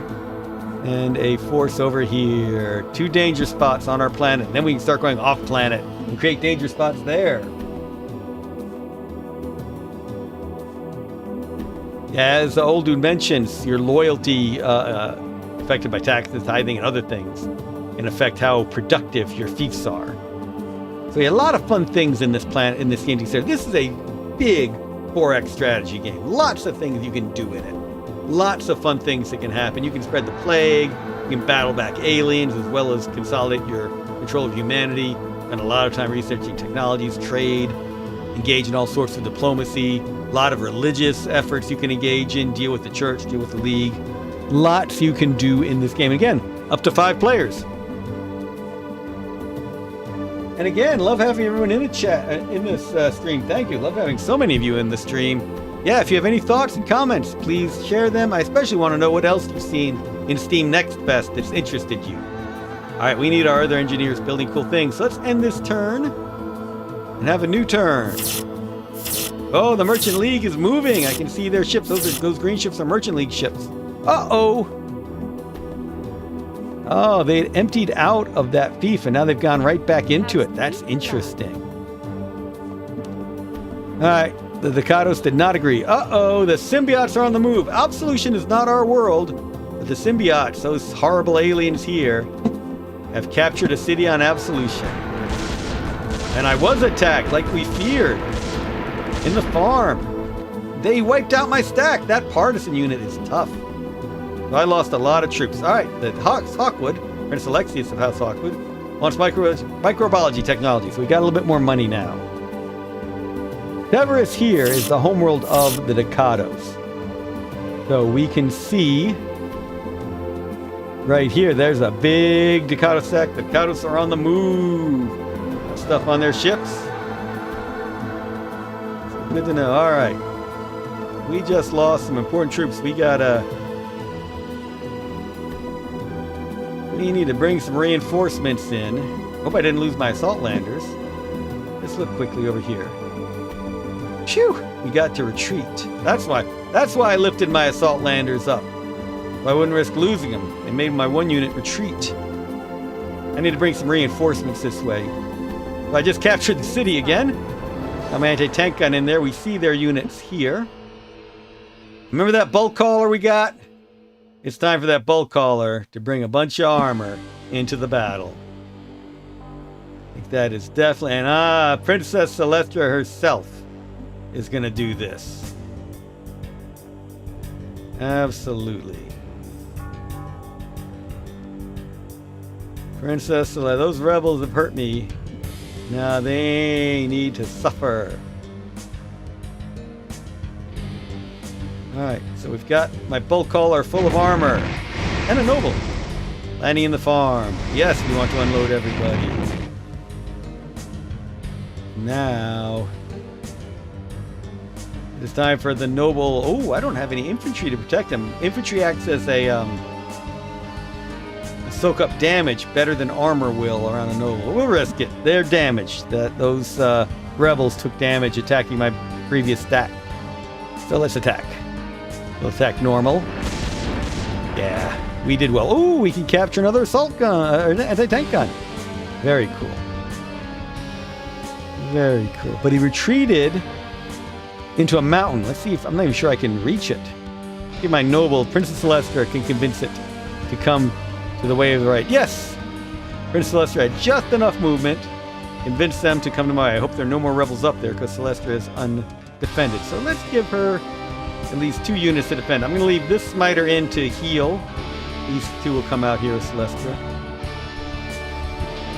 and a force over here. 2 danger spots on our planet. Then we can start going off planet and create danger spots there. As the old dude mentions, your loyalty affected by taxes, tithing, and other things can affect how productive your fiefs are. So a lot of fun things in this planet, in this game. This is a big 4X strategy game. Lots of things you can do in it. Lots of fun things that can happen. You can spread the plague. You can battle back aliens as well as consolidate your control of humanity. Spend a lot of time researching technologies, trade, engage in all sorts of diplomacy. A lot of religious efforts you can engage in. Deal with the church, deal with the league. Lots you can do in this game. Again, up to 5 players. And again, love having everyone in the chat, in this stream. Thank you. Love having so many of you in the stream. Yeah, if you have any thoughts and comments, please share them. I especially want to know what else you've seen in Steam Next Fest that's interested you. All right, we need our other engineers building cool things. So let's end this turn and have a new turn. Oh, the Merchant League is moving. I can see their ships. Those green ships are Merchant League ships. Uh-oh. Oh, they emptied out of that fief, and now they've gone right back into it. That's interesting. All right, the Ducados did not agree. Uh-oh, the symbiotes are on the move. Absolution is not our world, but the symbiotes, those horrible aliens here, have captured a city on Absolution. And I was attacked like we feared in the farm. They wiped out my stack. That partisan unit is tough. I lost a lot of troops. All right, the Hawkwood, Prince Alexius of House Hawkwood, wants microbiology technology, so we got a little bit more money now. Severus here is the homeworld of the Ducados. So we can see right here, there's a big Ducado stack. The Ducados are on the move. Got stuff on their ships. So good to know. All right. We just lost some important troops. We need to bring some reinforcements in. Hope I didn't lose my assault landers. Let's look quickly over here. Phew! We got to retreat. That's why I lifted my assault landers up. I wouldn't risk losing them. They made my 1 unit retreat. I need to bring some reinforcements this way. So I just captured the city again. Got my anti-tank gun in there. We see their units here. Remember that bulk hauler we got? It's time for that bulk hauler to bring a bunch of armor into the battle. I think that is definitely... And Princess Celestra herself is going to do this. Absolutely. Princess Celestra, those rebels have hurt me. Now they need to suffer. Alright, so we've got my bulk hauler full of armor. And a noble. Landing in the farm. Yes, we want to unload everybody. Now... it's time for the noble... Oh, I don't have any infantry to protect him. Infantry acts as a soak up damage better than armor will around a noble. We'll risk it. They're damaged. Those rebels took damage attacking my previous stack. So let's attack. We'll attack normal. Yeah, we did well. Oh, we can capture another assault gun, anti-tank gun. Very cool. Very cool. But he retreated into a mountain. Let's see if... I'm not even sure I can reach it. Give my noble, Princess Celestra, can convince it to come to the way of the right. Yes! Princess Celestra had just enough movement. Convince them to come to my way. I hope there are no more rebels up there because Celestra is undefended. So let's give her at least 2 units to defend. I'm going to leave this smiter in to heal. These 2 will come out here with Celestra.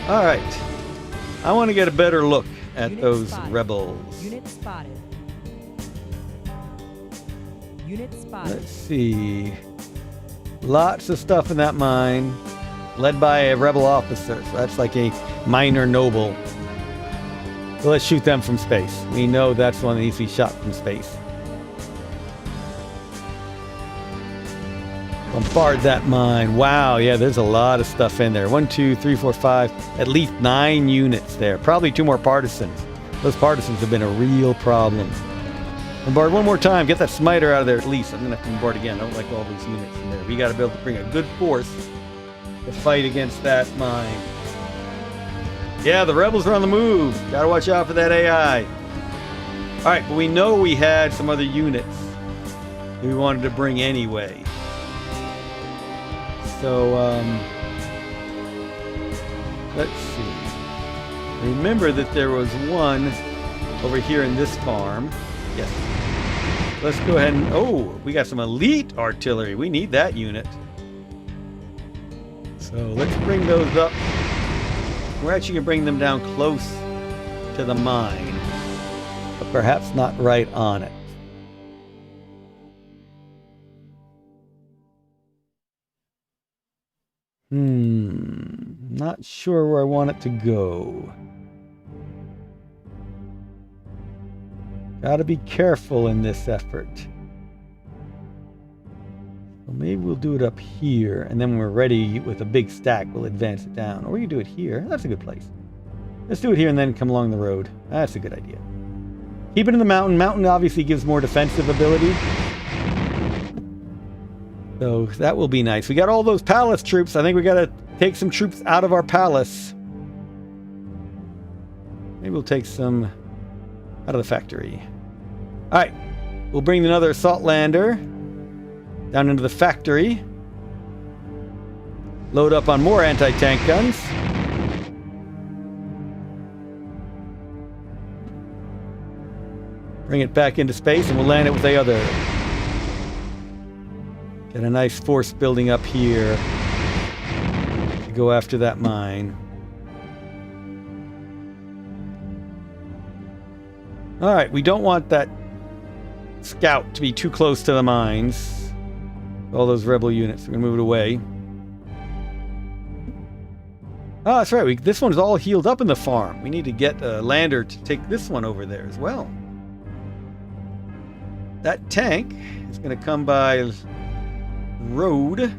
All right. I want to get a better look at Unit those spotted. rebels. Unit spotted. Unit spotted. Let's see. Lots of stuff in that mine. Led by a rebel officer. So that's like a minor noble. So let's shoot them from space. We know that's one that needs to be shot from space. Bombard that mine. Wow, yeah, there's a lot of stuff in there. 1, 2, 3, 4, 5. At least 9 units there. Probably 2 more partisans. Those partisans have been a real problem. Bombard one more time. Get that smiter out of there at least. I'm going to have to bombard again. I don't like all these units in there. We got to be able to bring a good force to fight against that mine. Yeah, the rebels are on the move. Got to watch out for that AI. All right, but we know we had some other units that we wanted to bring anyway. So, let's see. Remember that there was one over here in this farm. Yes. Let's go ahead and... Oh, we got some elite artillery. We need that unit. So let's bring those up. We're actually going to bring them down close to the mine. But perhaps not right on it. Not sure where I want it to go. Gotta be careful in this effort. Well, maybe we'll do it up here, and then when we're ready with a big stack, we'll advance it down. Or we can do it here. That's a good place. Let's do it here and then come along the road. That's a good idea. Keep it in the mountain. Mountain obviously gives more defensive ability. So that will be nice. We got all those palace troops. I think we got to take some troops out of our palace. Maybe we'll take some out of the factory. All right. We'll bring another assault lander down into the factory. Load up on more anti-tank guns. Bring it back into space and we'll land it with the other. Get a nice force building up here to go after that mine. Alright, we don't want that scout to be too close to the mines. All those rebel units. We're going to move it away. Oh, that's right. This one's all healed up in the farm. We need to get a lander to take this one over there as well. That tank is going to come by road.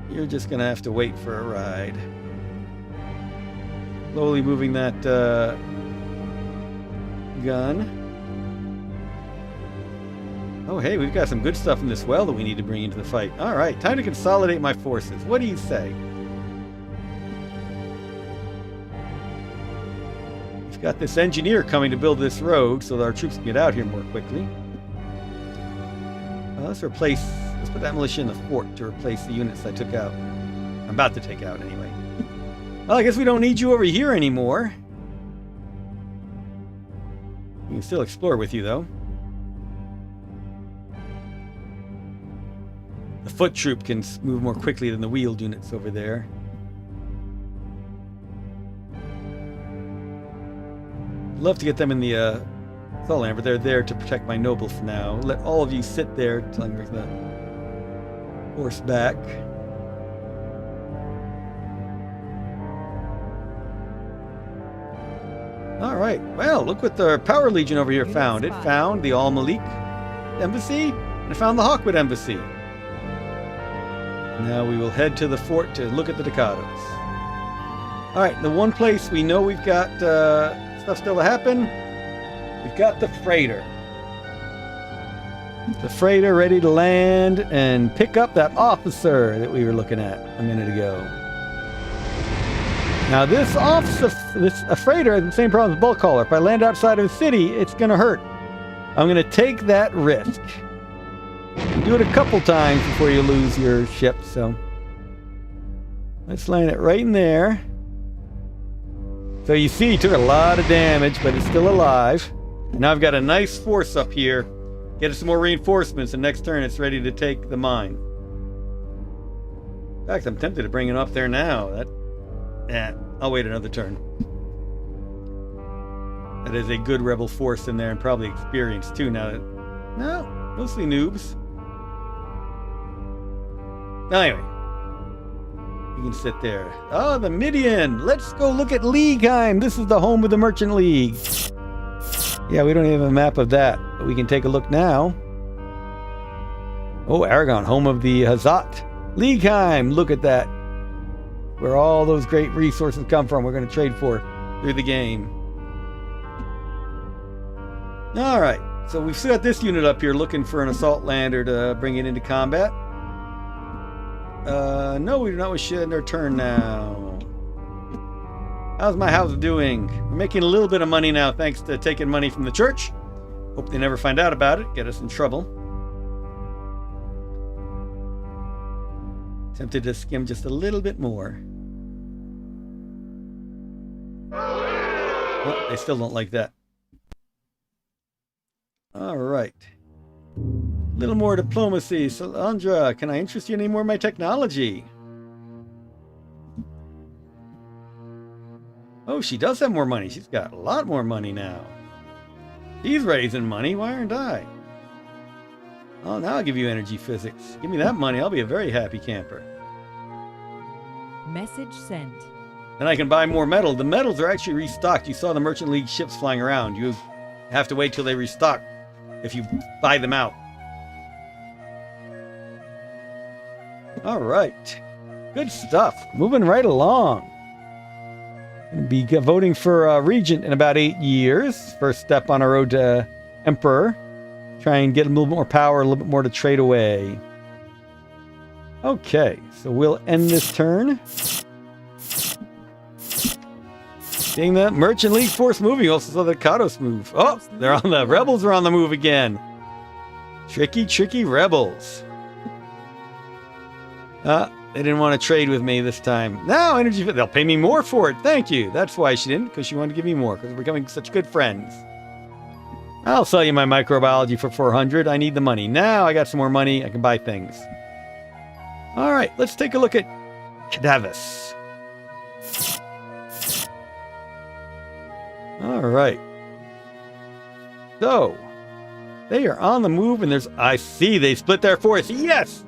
You're just going to have to wait for a ride. Slowly moving that gun. Oh, hey, we've got some good stuff in this well that we need to bring into the fight. All right, time to consolidate my forces. What do you say? We've got this engineer coming to build this road so that our troops can get out here more quickly. Let's put that militia in the fort to replace the units I took out. I'm about to take out anyway. Well, I guess we don't need you over here anymore. We can still explore with you, though. The foot troop can move more quickly than the wheeled units over there. Love to get them in the assault line, but they're there to protect my noble for now. Let all of you sit there until I bring the horse back. All right. Well, look what the Power Legion over here found. It found the Al Malik Embassy, and it found the Hawkwood Embassy. Now we will head to the fort to look at the Ducados. All right, the one place we know we've got stuff still to happen, we've got the freighter. The freighter ready to land and pick up that officer that we were looking at a minute ago. Now this freighter has the same problem as bulk hauler. If I land outside of the city, it's going to hurt. I'm going to take that risk. You do it a couple times before you lose your ship, so let's land it right in there. So you see, it took a lot of damage, but it's still alive. And now I've got a nice force up here. Get us some more reinforcements, and next turn it's ready to take the mine. In fact, I'm tempted to bring it up there now. I'll wait another turn. That is a good rebel force in there, and probably experienced too now. No, mostly noobs. Anyway, you can sit there. Oh, the Midian! Let's go look at Leagueheim! This is the home of the Merchant League. Yeah, we don't even have a map of that, but we can take a look now. Oh, Aragon, home of the Hazat. Leagueheim, look at that. Where all those great resources come from, we're going to trade for through the game. Alright, so we've got this unit up here looking for an assault lander to bring it into combat. No, we do not wish to end our turn now. How's my house doing? We're making a little bit of money now thanks to taking money from the church. Hope they never find out about it, get us in trouble. Tempted to skim just a little bit more. Oh, they still don't like that. All right. A little more diplomacy. Salandra, can I interest you any more in my technology? Oh, she does have more money. She's got a lot more money now. She's raising money. Why aren't I? Oh, now I'll give you energy physics. Give me that money. I'll be a very happy camper. Message sent. Then I can buy more metal. The metals are actually restocked. You saw the Merchant League ships flying around. You have to wait till they restock if you buy them out. All right. Good stuff. Moving right along. Going to be voting for Regent in about 8 years. First step on our road to Emperor. Try and get a little more power, a little bit more to trade away. Okay, so we'll end this turn. Seeing the Merchant League force moving, you also saw the Kados move. Oh, they're on the rebels are on the move again. Tricky, tricky rebels. They didn't want to trade with me this time. Now, energy, they'll pay me more for it. Thank you. That's why she didn't, because she wanted to give me more, because we're becoming such good friends. I'll sell you my microbiology for 400. I need the money. Now I got some more money. I can buy things. All right, let's take a look at Cadavis. All right. So, they are on the move, and I see they split their force. Yes!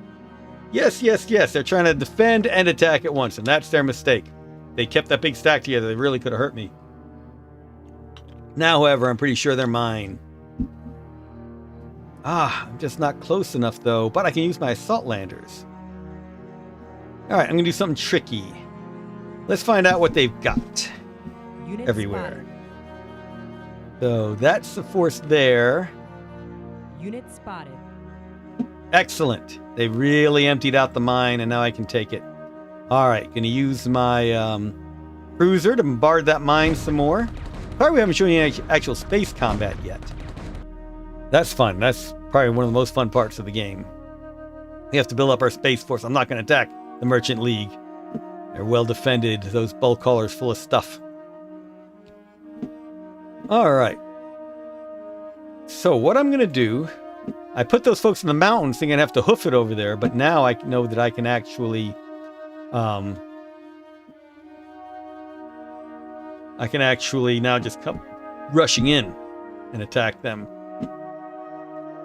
Yes, yes, yes. They're trying to defend and attack at once, and that's their mistake. They kept that big stack together. They really could have hurt me. Now, however, I'm pretty sure they're mine. I'm just not close enough, though, but I can use my assault landers. All right, I'm going to do something tricky. Let's find out what they've got Unit everywhere. spotted. So that's the force there. Unit spotted. Excellent. They really emptied out the mine, and now I can take it. All right, going to use my cruiser to bombard that mine some more. Probably we haven't shown you any actual space combat yet. That's fun. That's probably one of the most fun parts of the game. We have to build up our space force. I'm not going to attack the Merchant League. They're well defended. Those bulk haulers full of stuff. All right. So what I'm going to do, I put those folks in the mountains thinking I'd have to hoof it over there, but now I know that I can actually now just come rushing in and attack them.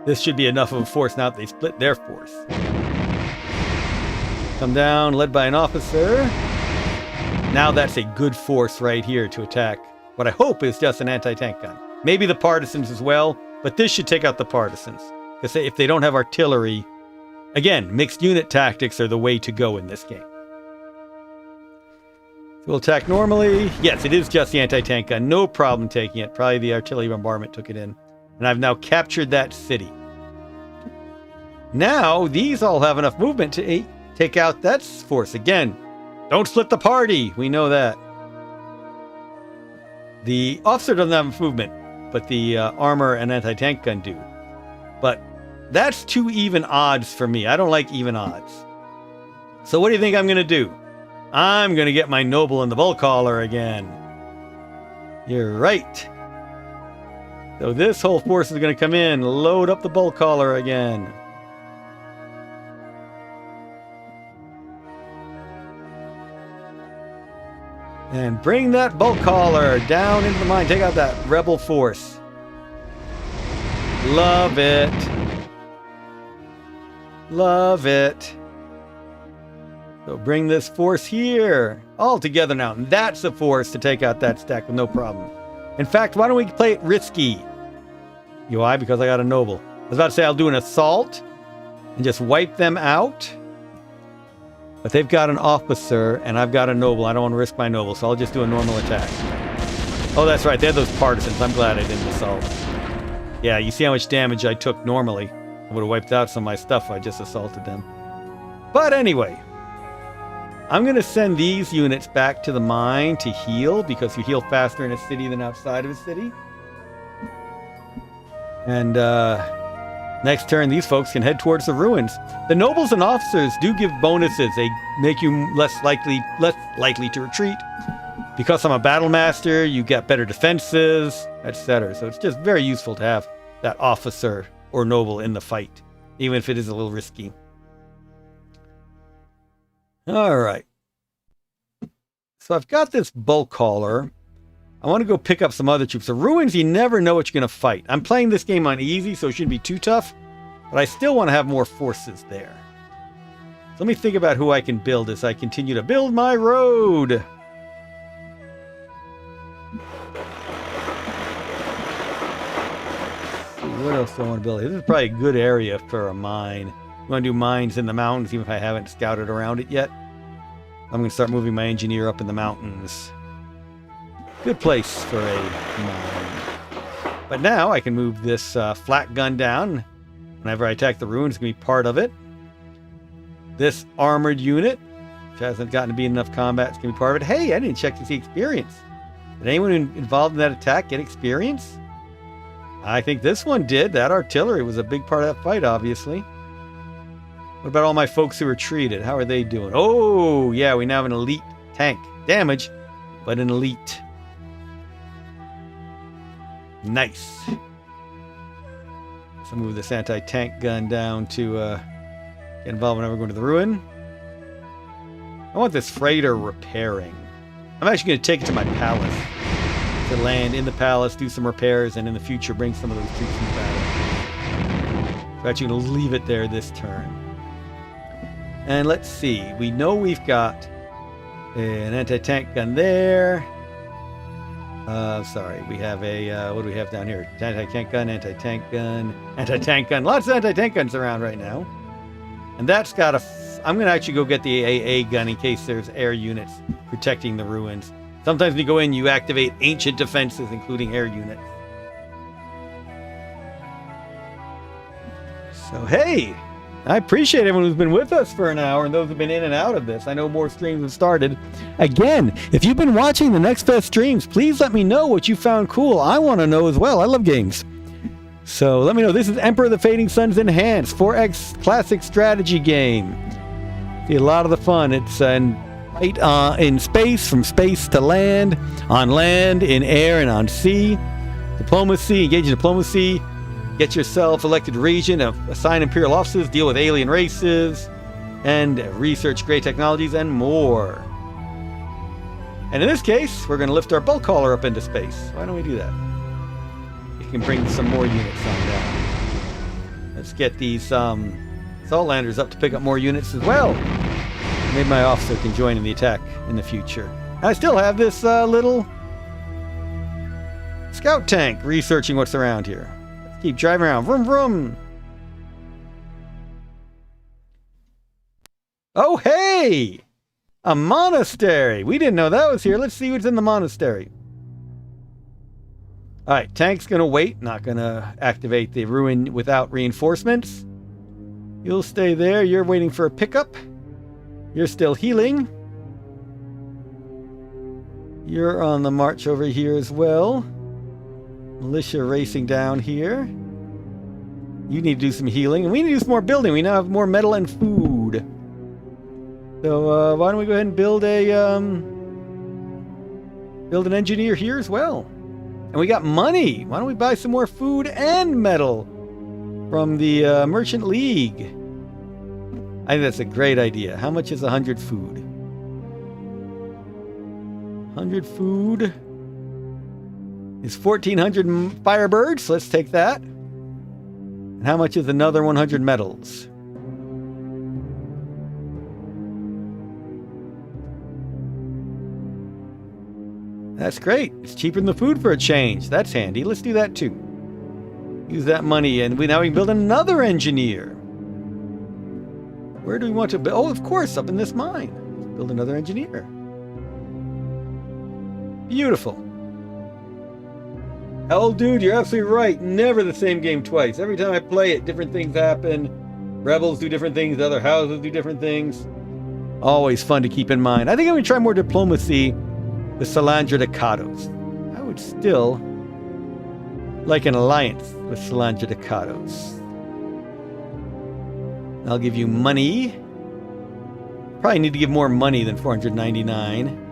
This should be enough of a force now that they split their force. Come down, led by an officer. Now that's a good force right here to attack what I hope is just an anti-tank gun. Maybe the partisans as well, but this should take out the partisans. Because if they don't have artillery, again, mixed unit tactics are the way to go in this game. We'll attack normally. Yes, it is just the anti-tank gun. No problem taking it. Probably the artillery bombardment took it in. And I've now captured that city. Now, these all have enough movement to take out that force. Again, don't split the party. We know that. The officer doesn't have movement, but the armor and anti-tank gun do. But that's too even odds for me. I don't like even odds. So what do you think I'm going to do? I'm going to get my noble in the bulk hauler again. You're right. So this whole force is going to come in, load up the bulk hauler again. And bring that bulk hauler down into the mine. Take out that rebel force. Love it. Love it. So bring this force here. All together now. And that's a force to take out that stack with no problem. In fact, why don't we play it risky? Why? Because I got a noble. I was about to say I'll do an assault and just wipe them out. But they've got an officer, and I've got a noble. I don't want to risk my noble, so I'll just do a normal attack. Oh, that's right. They're those partisans. I'm glad I didn't assault. Yeah, you see how much damage I took normally. I would have wiped out some of my stuff if I just assaulted them. But anyway, I'm going to send these units back to the mine to heal, because you heal faster in a city than outside of a city. And next turn, these folks can head towards the ruins. The nobles and officers do give bonuses. They make you less likely to retreat. Because I'm a battle master, you get better defenses, etc. So it's just very useful to have that officer or noble in the fight, even if it is a little risky. All right. So I've got this bulk hauler. I want to go pick up some other troops. The ruins, you never know what you're going to fight. I'm playing this game on easy, so it shouldn't be too tough. But I still want to have more forces there. So let me think about who I can build as I continue to build my road. What else do I want to build? This is probably a good area for a mine. I want to do mines in the mountains, even if I haven't scouted around it yet. I'm going to start moving my engineer up in the mountains. Good place for a mine. But now I can move this flat gun down. Whenever I attack the ruins, it's going to be part of it. This armored unit, which hasn't gotten to be enough combat, is going to be part of it. Hey, I didn't check to see experience. Did anyone involved in that attack get experience? I think this one did. That artillery was a big part of that fight, obviously. What about all my folks who retreated? How are they doing? Oh, yeah, we now have an elite tank. Damage, but an elite. Nice. So move this anti-tank gun down to get involved whenever we go to the ruin. I want this freighter repairing. I'm actually going to take it to my palace. To land in the palace, do some repairs, and in the future bring some of those troops in the battle. So I'm actually going to leave it there this turn. And let's see. We know we've got an anti-tank gun there. Sorry, we have a, what do we have down here? Anti-tank gun, anti-tank gun, anti-tank gun. Lots of anti-tank guns around right now. And that's got a, I'm going to actually go get the AA gun in case there's air units protecting the ruins. Sometimes when you go in, you activate ancient defenses, including air units. So, hey, I appreciate everyone who's been with us for an hour and those who've been in and out of this. I know more streams have started. Again, if you've been watching the Next Best streams, please let me know what you found cool. I want to know as well. I love games. So let me know. This is Emperor of the Fading Suns Enhanced, 4X classic strategy game. See a lot of the fun. It's in space, from space to land, on land, in air, and on sea. Diplomacy, engage in diplomacy. Get yourself elected region, assign imperial officers, deal with alien races, and research great technologies and more. And in this case, we're going to lift our bulk hauler up into space. Why don't we do that? We can bring some more units on down. Let's get these Saltlanders up to pick up more units as well. Maybe my officer can join in the attack in the future. I still have this little scout tank researching what's around here. Let's keep driving around. Vroom, vroom. Oh, hey! A monastery. We didn't know that was here. Let's see what's in the monastery. All right, tank's going to wait. Not going to activate the ruin without reinforcements. You'll stay there. You're waiting for a pickup. You're still healing. You're on the march over here as well. Militia racing down here. You need to do some healing. And we need to do some more building. We now have more metal and food. So why don't we go ahead and build an engineer here as well. And we got money. Why don't we buy some more food and metal from the Merchant League? I think that's a great idea. How much is 100 food? 100 food. Is 1,400 firebirds. So let's take that. And how much is another 100 metals? That's great. It's cheaper than the food for a change. That's handy. Let's do that too. Use that money, and now we can build another engineer. Where do we want to build? Oh, of course, up in this mine. Build another engineer. Beautiful. Hell, dude, you're absolutely right. Never the same game twice. Every time I play it, different things happen. Rebels do different things. Other houses do different things. Always fun to keep in mind. I think I'm going to try more diplomacy with Salandra de Cados. I would still like an alliance with Salandra de Cados. I'll give you money. Probably need to give more money than 499.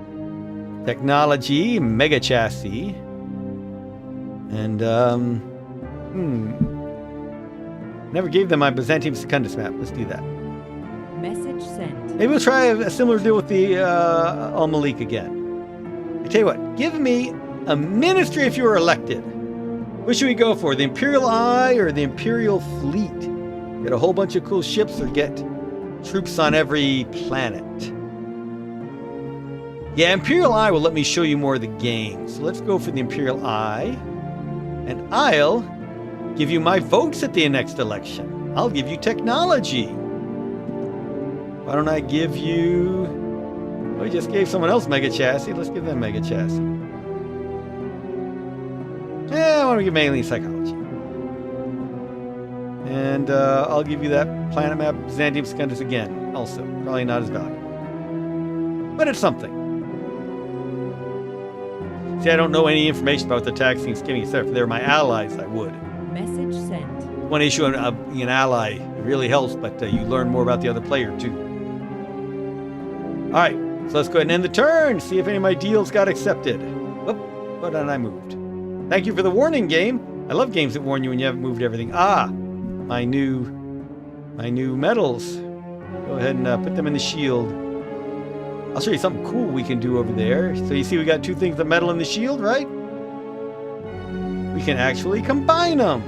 Technology, mega chassis. And, never gave them my Byzantium Secundus map. Let's do that. Message sent. Maybe we'll try a similar deal with the Al Malik again. I tell you what, give me a ministry if you were elected. What should we go for? The Imperial Eye or the Imperial Fleet? Get a whole bunch of cool ships or get troops on every planet? Yeah, Imperial Eye will let me show you more of the game. So let's go for the Imperial Eye. And I'll give you my votes at the next election. I'll give you technology. Why don't I give you... We just gave someone else mega chassis. Let's give them mega chassis. Yeah, I want to give mainly psychology. And I'll give you that planet map, Byzantium Secundus again. Also, probably not as valuable. But it's something. See, I don't know any information about the taxing and skimming, except if they're my allies, I would. Message sent. One issue of being an ally, it really helps, but you learn more about the other player, too. All right. So let's go ahead and end the turn, see if any of my deals got accepted. Whoop, but then I moved. Thank you for the warning game. I love games that warn you when you haven't moved everything. Ah, my new medals. Go ahead and put them in the shield. I'll show you something cool we can do over there. So you see we got two things, the medal and the shield, right? We can actually combine them.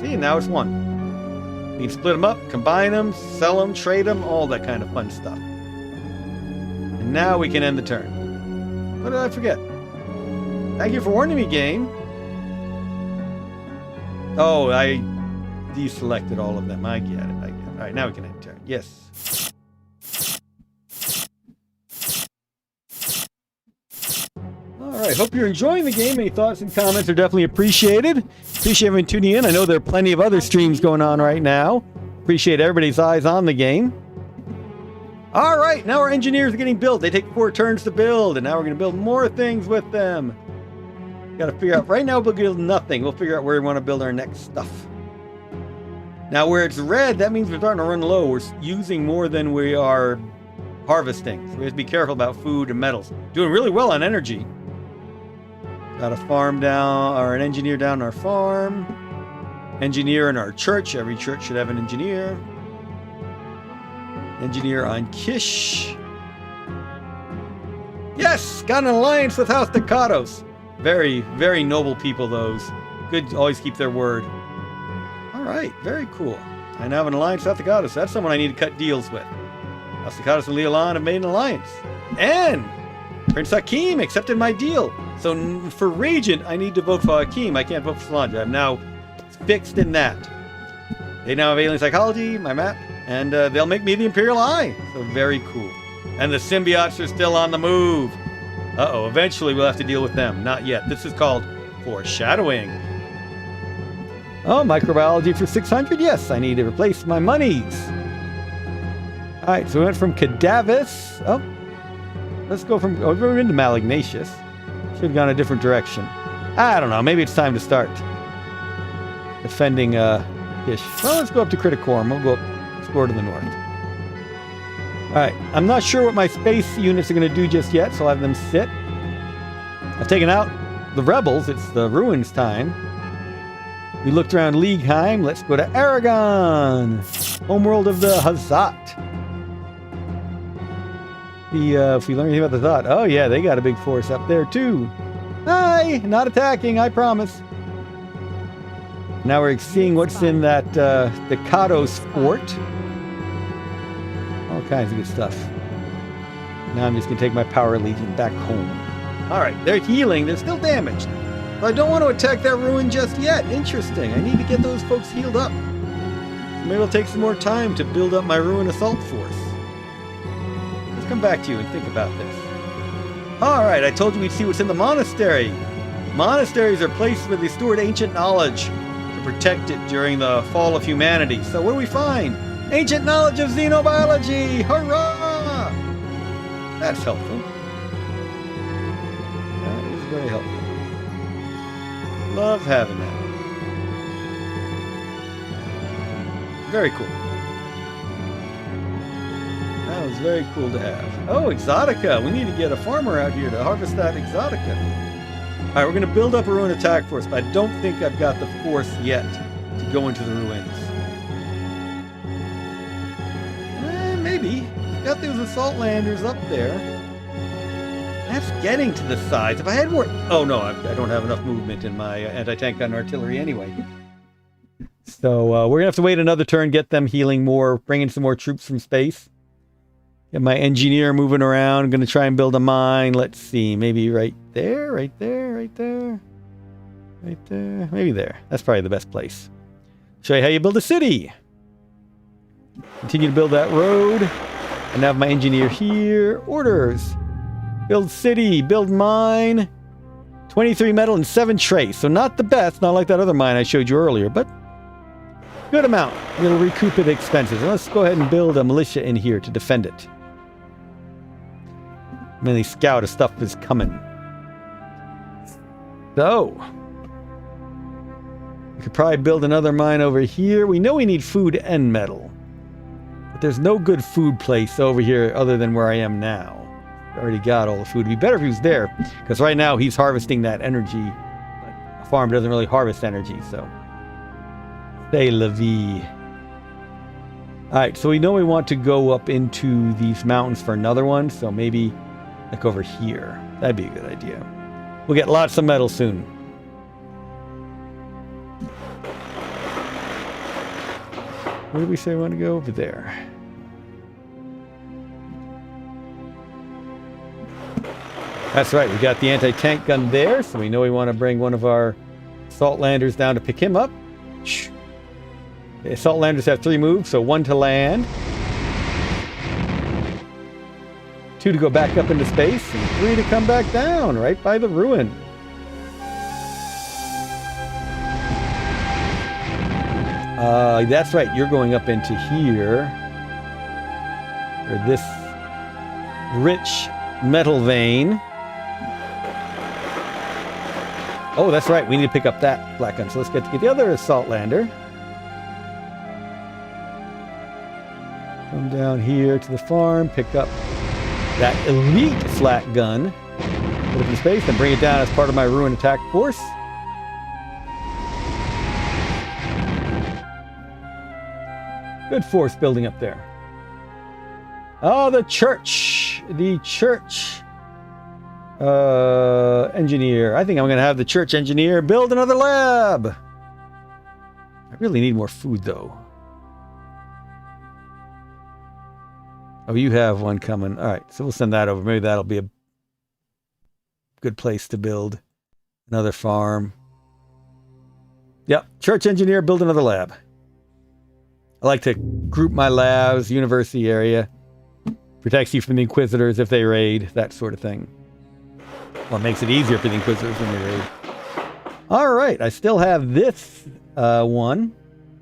See, now it's one. We can split them up, combine them, sell them, trade them, all that kind of fun stuff. And now we can end the turn. What did I forget? Thank you for warning me, game. Oh, I deselected all of them. I get it. All right, now we can end the turn. Yes. All right, hope you're enjoying the game. Any thoughts and comments are definitely appreciated. Appreciate everyone tuning in. I know there are plenty of other streams going on right now. Appreciate everybody's eyes on the game. All right, now our engineers are getting built. They take 4 turns to build, and now we're going to build more things with them. Got to figure out, right now we'll build nothing. We'll figure out where we want to build our next stuff. Now where it's red, that means we're starting to run low. We're using more than we are harvesting. So we have to be careful about food and metals. Doing really well on energy. Got a farm down, or an engineer down our farm. Engineer in our church. Every church should have an engineer. Engineer on Kish. Yes! Got an alliance with House Ducados. Very, very noble people, those. Good, always keep their word. Alright, very cool. I now have an alliance with House Ducados. That's someone I need to cut deals with. House Ducados and Leolan have made an alliance. And Prince Hakim accepted my deal. So for Regent, I need to vote for Hakim. I can't vote for Salandra. I'm now fixed in that. They now have alien psychology, my map. And they'll make me the Imperial Eye. So very cool. And the symbiotes are still on the move. Uh-oh, eventually we'll have to deal with them. Not yet. This is called foreshadowing. Oh, microbiology for 600? Yes, I need to replace my monies. All right, so we went from Cadavis. Oh, let's go from... Oh, we're into Malignatius. Should have gone a different direction. I don't know. Maybe it's time to start defending Ish. Well, let's go up to Criticorum. We'll go up... Explore to the north. Alright, I'm not sure what my space units are going to do just yet, so I'll have them sit. I've taken out the rebels. It's the ruins time. We looked around Liegheim. Let's go to Aragon, homeworld of the Hazat. If we learn anything about the thought. Oh yeah, they got a big force up there too. Hi, not attacking, I promise. Now we're seeing what's in that the Kados fort. All kinds of good stuff. Now I'm just gonna take my Power Legion back home. All right, they're healing. They're still damaged. But I don't want to attack that ruin just yet. Interesting. I need to get those folks healed up. Maybe it'll take some more time to build up my ruin assault force. Let's come back to you and think about this. Alright, I told you we'd see what's in the monastery. Monasteries are places where they stored ancient knowledge to protect it during the fall of humanity. So what do we find? Ancient knowledge of xenobiology! Hurrah! That's helpful. That is very helpful. Love having that. Very cool. That was very cool to have. Oh, exotica. We need to get a farmer out here to harvest that exotica. All right, we're going to build up a ruin attack force, but I don't think I've got the force yet to go into the ruins. Maybe. Got those assault landers up there. That's getting to the sides. If I had more... Oh, no, I don't have enough movement in my anti-tank gun artillery anyway. So we're going to have to wait another turn, get them healing more, bring in some more troops from space. Get my engineer moving around. Going to try and build a mine. Let's see. Maybe right there, right there, right there. Right there. Maybe there. That's probably the best place. Show you how you build a city. Continue to build that road. And have my engineer here. Orders. Build city. Build mine. 23 metal and 7 trace. So not the best. Not like that other mine I showed you earlier. But good amount. It'll recoup its expenses. And let's go ahead and build a militia in here to defend it. Mainly scout if stuff is coming. So, we could probably build another mine over here. We know we need food and metal. But there's no good food place over here other than where I am now. I already got all the food. It'd be better if he was there. Because right now he's harvesting that energy. But a farm doesn't really harvest energy, so. C'est la vie. Alright, so we know we want to go up into these mountains for another one, so maybe like over here. That'd be a good idea. We'll get lots of metal soon. Where did we say we want to go? Over there. That's right, we got the anti-tank gun there, so we know we want to bring one of our assault landers down to pick him up. Shh. The assault landers have 3 moves, so 1 to land, 2 to go back up into space, and 3 to come back down right by the ruin. That's right, you're going up into here, or this rich metal vein. Oh, that's right, we need to pick up that black gun, so let's get the other assault lander. Come down here to the farm, pick up that elite flat gun, put it in space, and bring it down as part of my ruin attack force. Good force building up there. Oh, the church. The church engineer. I think I'm going to have the church engineer build another lab. I really need more food, though. Oh, you have one coming. All right, so we'll send that over. Maybe that'll be a good place to build another farm. Yep, church engineer, build another lab. I like to group my labs, university area. Protects you from the Inquisitors if they raid, that sort of thing. Well, it makes it easier for the Inquisitors when they raid. All right, I still have this one.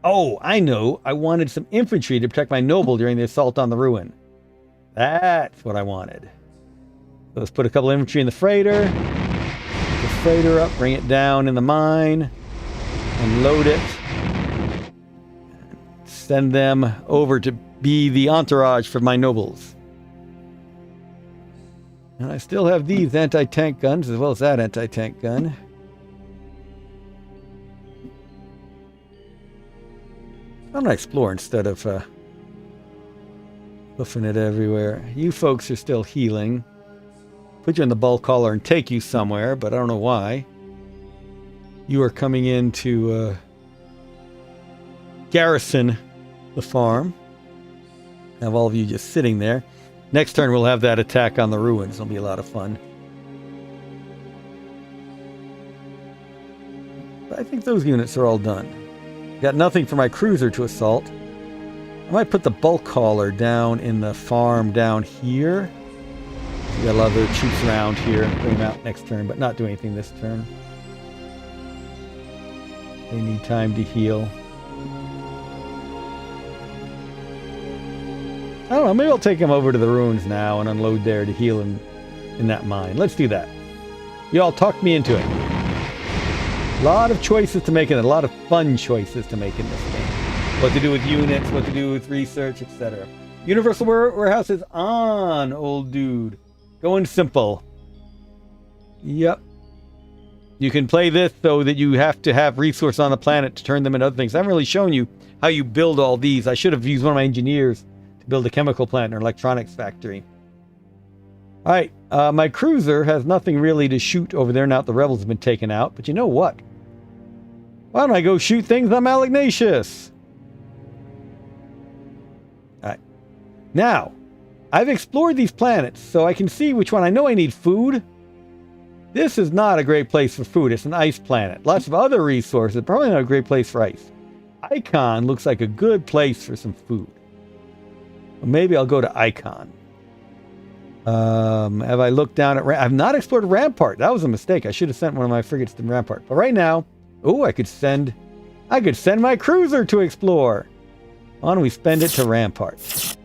Oh, I know. I wanted some infantry to protect my noble during the assault on the ruin. That's what I wanted. So let's put a couple infantry in the freighter. Put the freighter up, bring it down in the mine, and load it. Send them over to be the entourage for my nobles. And I still have these anti-tank guns as well as that anti-tank gun. I'm going to explore instead of Hoofing it everywhere. You folks are still healing. Put you in the bulk hauler and take you somewhere, but I don't know why. You are coming in to garrison the farm. Have all of you just sitting there. Next turn we'll have that attack on the ruins. It'll be a lot of fun. But I think those units are all done. Got nothing for my cruiser to assault. I might put the bulk hauler down in the farm down here. We got a lot of other troops around here. Bring them out next turn, but not do anything this turn. They need time to heal. I don't know, maybe I'll take them over to the ruins now and unload there to heal in that mine. Let's do that. You all talked me into it. A lot of choices to make in it, a lot of fun choices to make in this game. What to do with units, what to do with research, etc. Universal Warehouse is on, old dude. Going simple. Yep. You can play this so that you have to have resource on the planet to turn them into other things. I haven't really shown you how you build all these. I should have used one of my engineers to build a chemical plant or electronics factory. Alright, my cruiser has nothing really to shoot over there now that the rebels have been taken out. But you know what? Why don't I go shoot things on Malagnacious? Alright. Now, I've explored these planets, so I can see which one. I know I need food. This is not a great place for food. It's an ice planet. Lots of other resources. Probably not a great place for ice. Icon looks like a good place for some food. Well, maybe I'll go to Icon. Have I looked down at... I've not explored Rampart. That was a mistake. I should have sent one of my frigates to Rampart. But right now... Oh, I could send my cruiser to explore. Why don't we spend it to Rampart?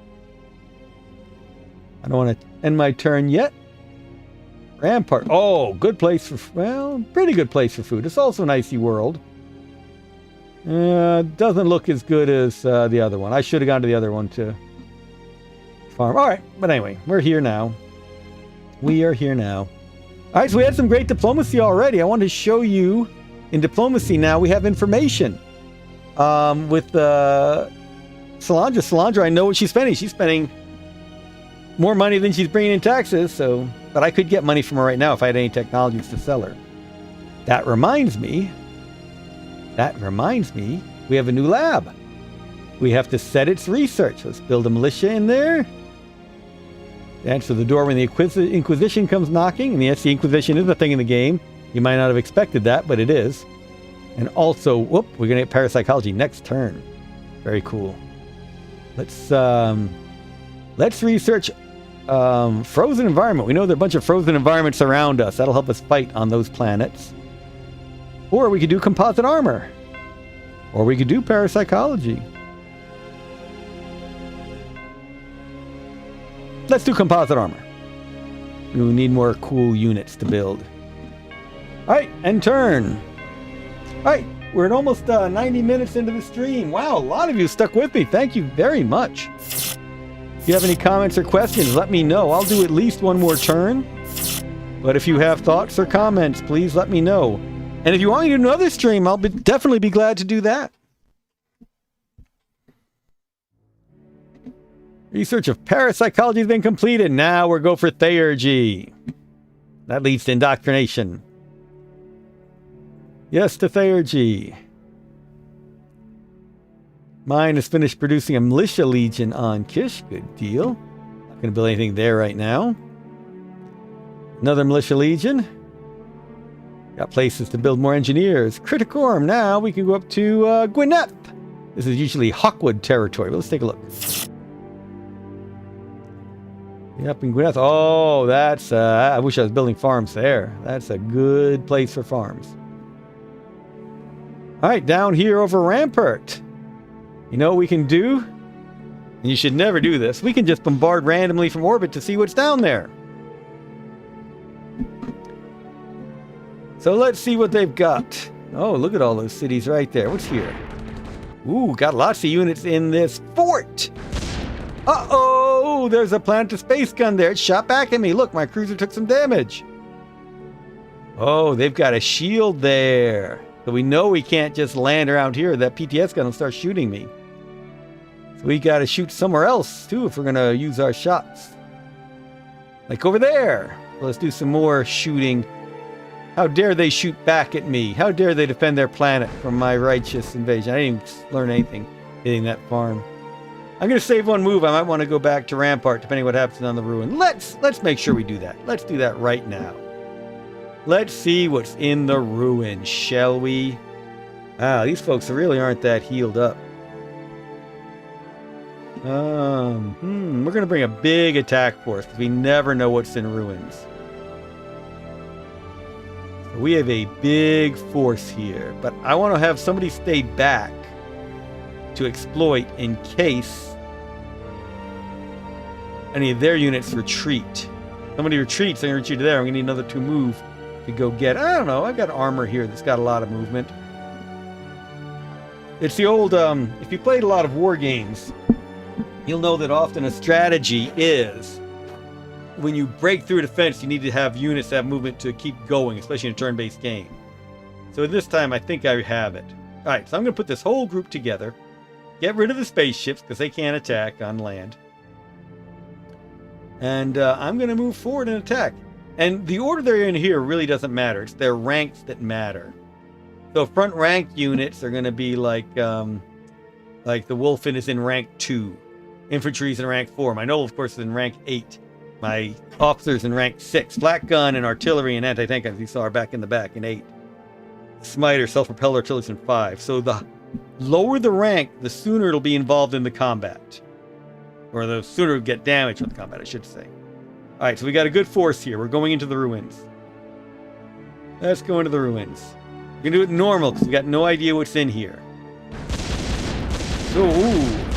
I don't want to end my turn yet. Rampart. Oh, good place for... Well, pretty good place for food. It's also an icy world. Doesn't look as good as the other one. I should have gone to the other one to farm. All right, but anyway, we're here now. We are here now. All right, so we had some great diplomacy already. I want to show you in diplomacy now we have information. With Salandra. Salandra, I know what she's spending. She's spending more money than she's bringing in taxes, so... But I could get money from her right now if I had any technologies to sell her. That reminds me, we have a new lab. We have to set its research. Let's build a militia in there. Answer the door when the Inquisition comes knocking. And yes, the Inquisition is a thing in the game. You might not have expected that, but it is. And also, whoop, we're going to get parapsychology next turn. Very cool. Let's research frozen environment. We know there are a bunch of frozen environments around us. That'll help us fight on those planets. Or we could do composite armor. Or we could do parapsychology. Let's do composite armor. We need more cool units to build. Alright, end turn. Alright, we're at almost 90 minutes into the stream. Wow, a lot of you stuck with me. Thank you very much. If you have any comments or questions, let me know. I'll do at least one more turn. But if you have thoughts or comments, please let me know. And if you want me to do another stream, I'll definitely be glad to do that. Research of parapsychology has been completed. Now we're go for theurgy. That leads to indoctrination. Yes to theurgy. Mine has finished producing a militia legion on Kish. Good deal. Not going to build anything there right now. Another militia legion. Got places to build more engineers. Criticorum. Now we can go up to Gwyneth. This is usually Hawkwood territory. But let's take a look. Yep, in Gwyneth. Oh, that's... I wish I was building farms there. That's a good place for farms. Alright, down here over Rampart. You know what we can do? And you should never do this. We can just bombard randomly from orbit to see what's down there. So let's see what they've got. Oh, look at all those cities right there. What's here? Ooh, got lots of units in this fort. Uh-oh! There's a planet-to-space gun there. It shot back at me. Look, my cruiser took some damage. Oh, they've got a shield there. So we know we can't just land around here. That PTS gun will start shooting me. So we got to shoot somewhere else, too, if we're going to use our shots. Like over there. Well, let's do some more shooting. How dare they shoot back at me? How dare they defend their planet from my righteous invasion? I didn't even learn anything hitting that farm. I'm going to save one move. I might want to go back to Rampart, depending what happens on the ruin. Let's make sure we do that. Let's do that right now. Let's see what's in the ruin, shall we? Ah, these folks really aren't that healed up. We're going to bring a big attack force because we never know what's in ruins. So we have a big force here, but I want to have somebody stay back to exploit in case any of their units retreat. Somebody retreats, they're going to retreat to there. I'm going to need another 2 move to go get. I don't know. I've got armor here that's got a lot of movement. It's the old, if you played a lot of war games, you'll know that often a strategy is when you break through a defense, you need to have units that have movement to keep going, especially in a turn-based game. So this time, I think I have it. All right, so I'm going to put this whole group together, get rid of the spaceships because they can't attack on land. And I'm going to move forward and attack. And the order they're in here really doesn't matter. It's their ranks that matter. So front rank units are going to be like the Wolfen is in rank 2. Infantry is in rank 4. My Noble, of course, is in rank 8. My officers in rank 6. Flak gun and artillery and anti-tank guns, you saw, are back in the back in 8. Smiter, self-propelled artillery is in 5. So the lower the rank, the sooner it'll be involved in the combat. Or the sooner it'll get damaged with the combat, I should say. Alright, so we got a good force here. We're going into the ruins. Let's go into the ruins. We're going to do it normal because we got no idea what's in here. So, ooh.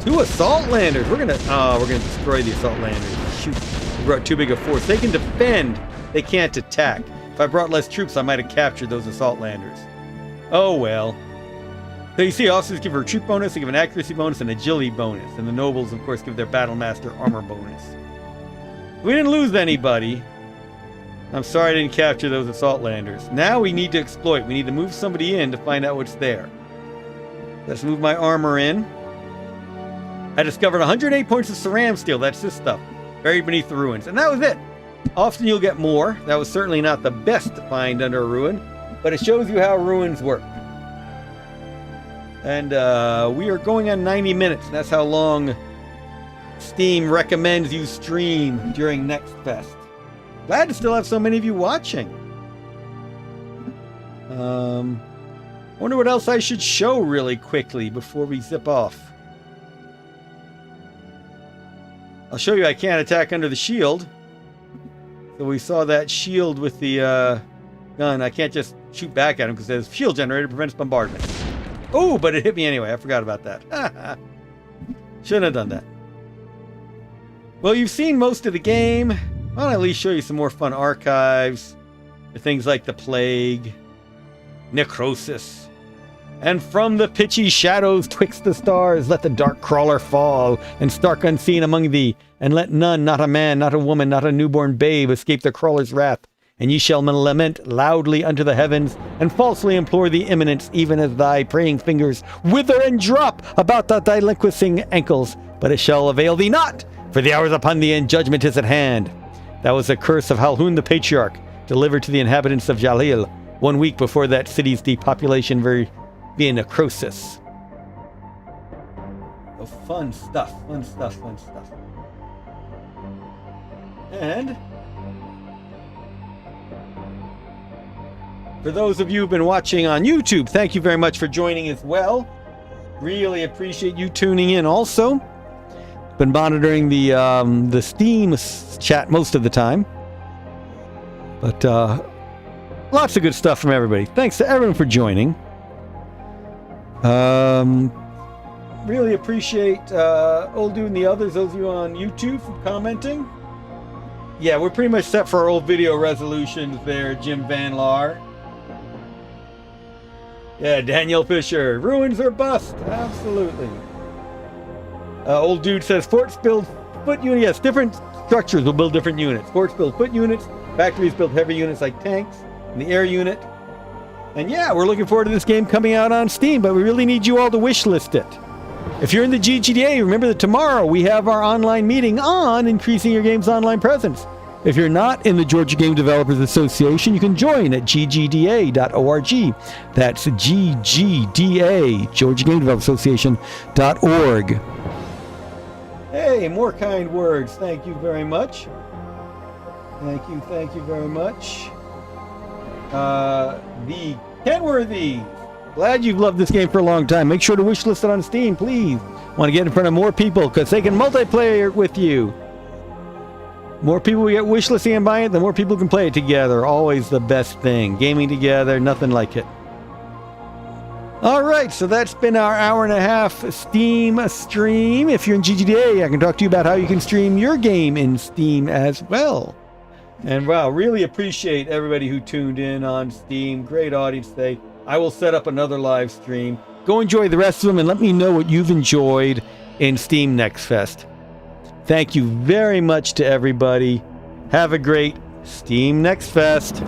2 assault landers. We're gonna destroy the assault landers. Shoot, we brought too big a force. They can defend. They can't attack. If I brought less troops, I might have captured those assault landers. Oh well. So you see, officers give a retreat bonus, they give an accuracy bonus, and agility bonus, and the nobles, of course, give their battle master armor bonus. We didn't lose anybody. I'm sorry I didn't capture those assault landers. Now we need to exploit. We need to move somebody in to find out what's there. Let's move my armor in. I discovered 108 points of ceram steel. That's this stuff. Buried beneath the ruins. And that was it. Often you'll get more. That was certainly not the best to find under a ruin, but it shows you how ruins work. And we are going on 90 minutes. And that's how long Steam recommends you stream during Next Fest. Glad to still have so many of you watching. Wonder what else I should show really quickly before we zip off. I'll show you I can't attack under the shield. So we saw that shield with the gun. I can't just shoot back at him because the shield generator prevents bombardment. Oh, but it hit me anyway. I forgot about that. Shouldn't have done that. Well, you've seen most of the game. Why don't I at least show you some more fun archives for things like the plague, necrosis, and from the pitchy shadows twixt the stars, let the dark crawler fall, and stark unseen among thee, and let none, not a man, not a woman, not a newborn babe, escape the crawler's wrath. And ye shall lament loudly unto the heavens, and falsely implore the imminence, even as thy praying fingers wither and drop about thy languishing ankles. But it shall avail thee not, for the hour is upon thee, and judgment is at hand. That was the curse of Halhun the Patriarch, delivered to the inhabitants of Jalil, 1 week before that city's depopulation via necrosis. Oh, fun stuff, fun stuff, fun stuff. And for those of you who've been watching on YouTube, thank you very much for joining as well. Really appreciate you tuning in also. Been monitoring the Steam chat most of the time. But lots of good stuff from everybody. Thanks to everyone for joining. Really appreciate Old Dude and the others, those of you on YouTube, for commenting. Yeah, we're pretty much set for our old video resolutions there, Jim Van Laar. Yeah, Daniel Fisher. Ruins or bust. Absolutely. Old Dude says, forts build foot units. Yes, different structures will build different units. Forts build foot units. Factories build heavy units like tanks and the air unit. And yeah, we're looking forward to this game coming out on Steam, but we really need you all to wish list it. If you're in the GGDA, remember that tomorrow we have our online meeting on increasing your game's online presence. If you're not in the Georgia Game Developers Association, you can join at ggda.org. That's GGDA, Georgia Game Developers Association.org. Hey, more kind words. Thank you very much. Thank you very much. The Kenworthy. Glad you've loved this game for a long time. Make sure to wishlist it on Steam, please. Want to get in front of more people because they can multiplayer with you. More people we get wishlisting and buying it, the more people can play it together. Always the best thing. Gaming together, nothing like it. All right, so that's been our hour-and-a-half Steam stream. If you're in GGDA, I can talk to you about how you can stream your game in Steam as well. And wow, really appreciate everybody who tuned in on Steam. Great audience today. I will set up another live stream. Go enjoy the rest of them and let me know what you've enjoyed in Steam Next Fest. Thank you very much to everybody. Have a great Steam Next Fest.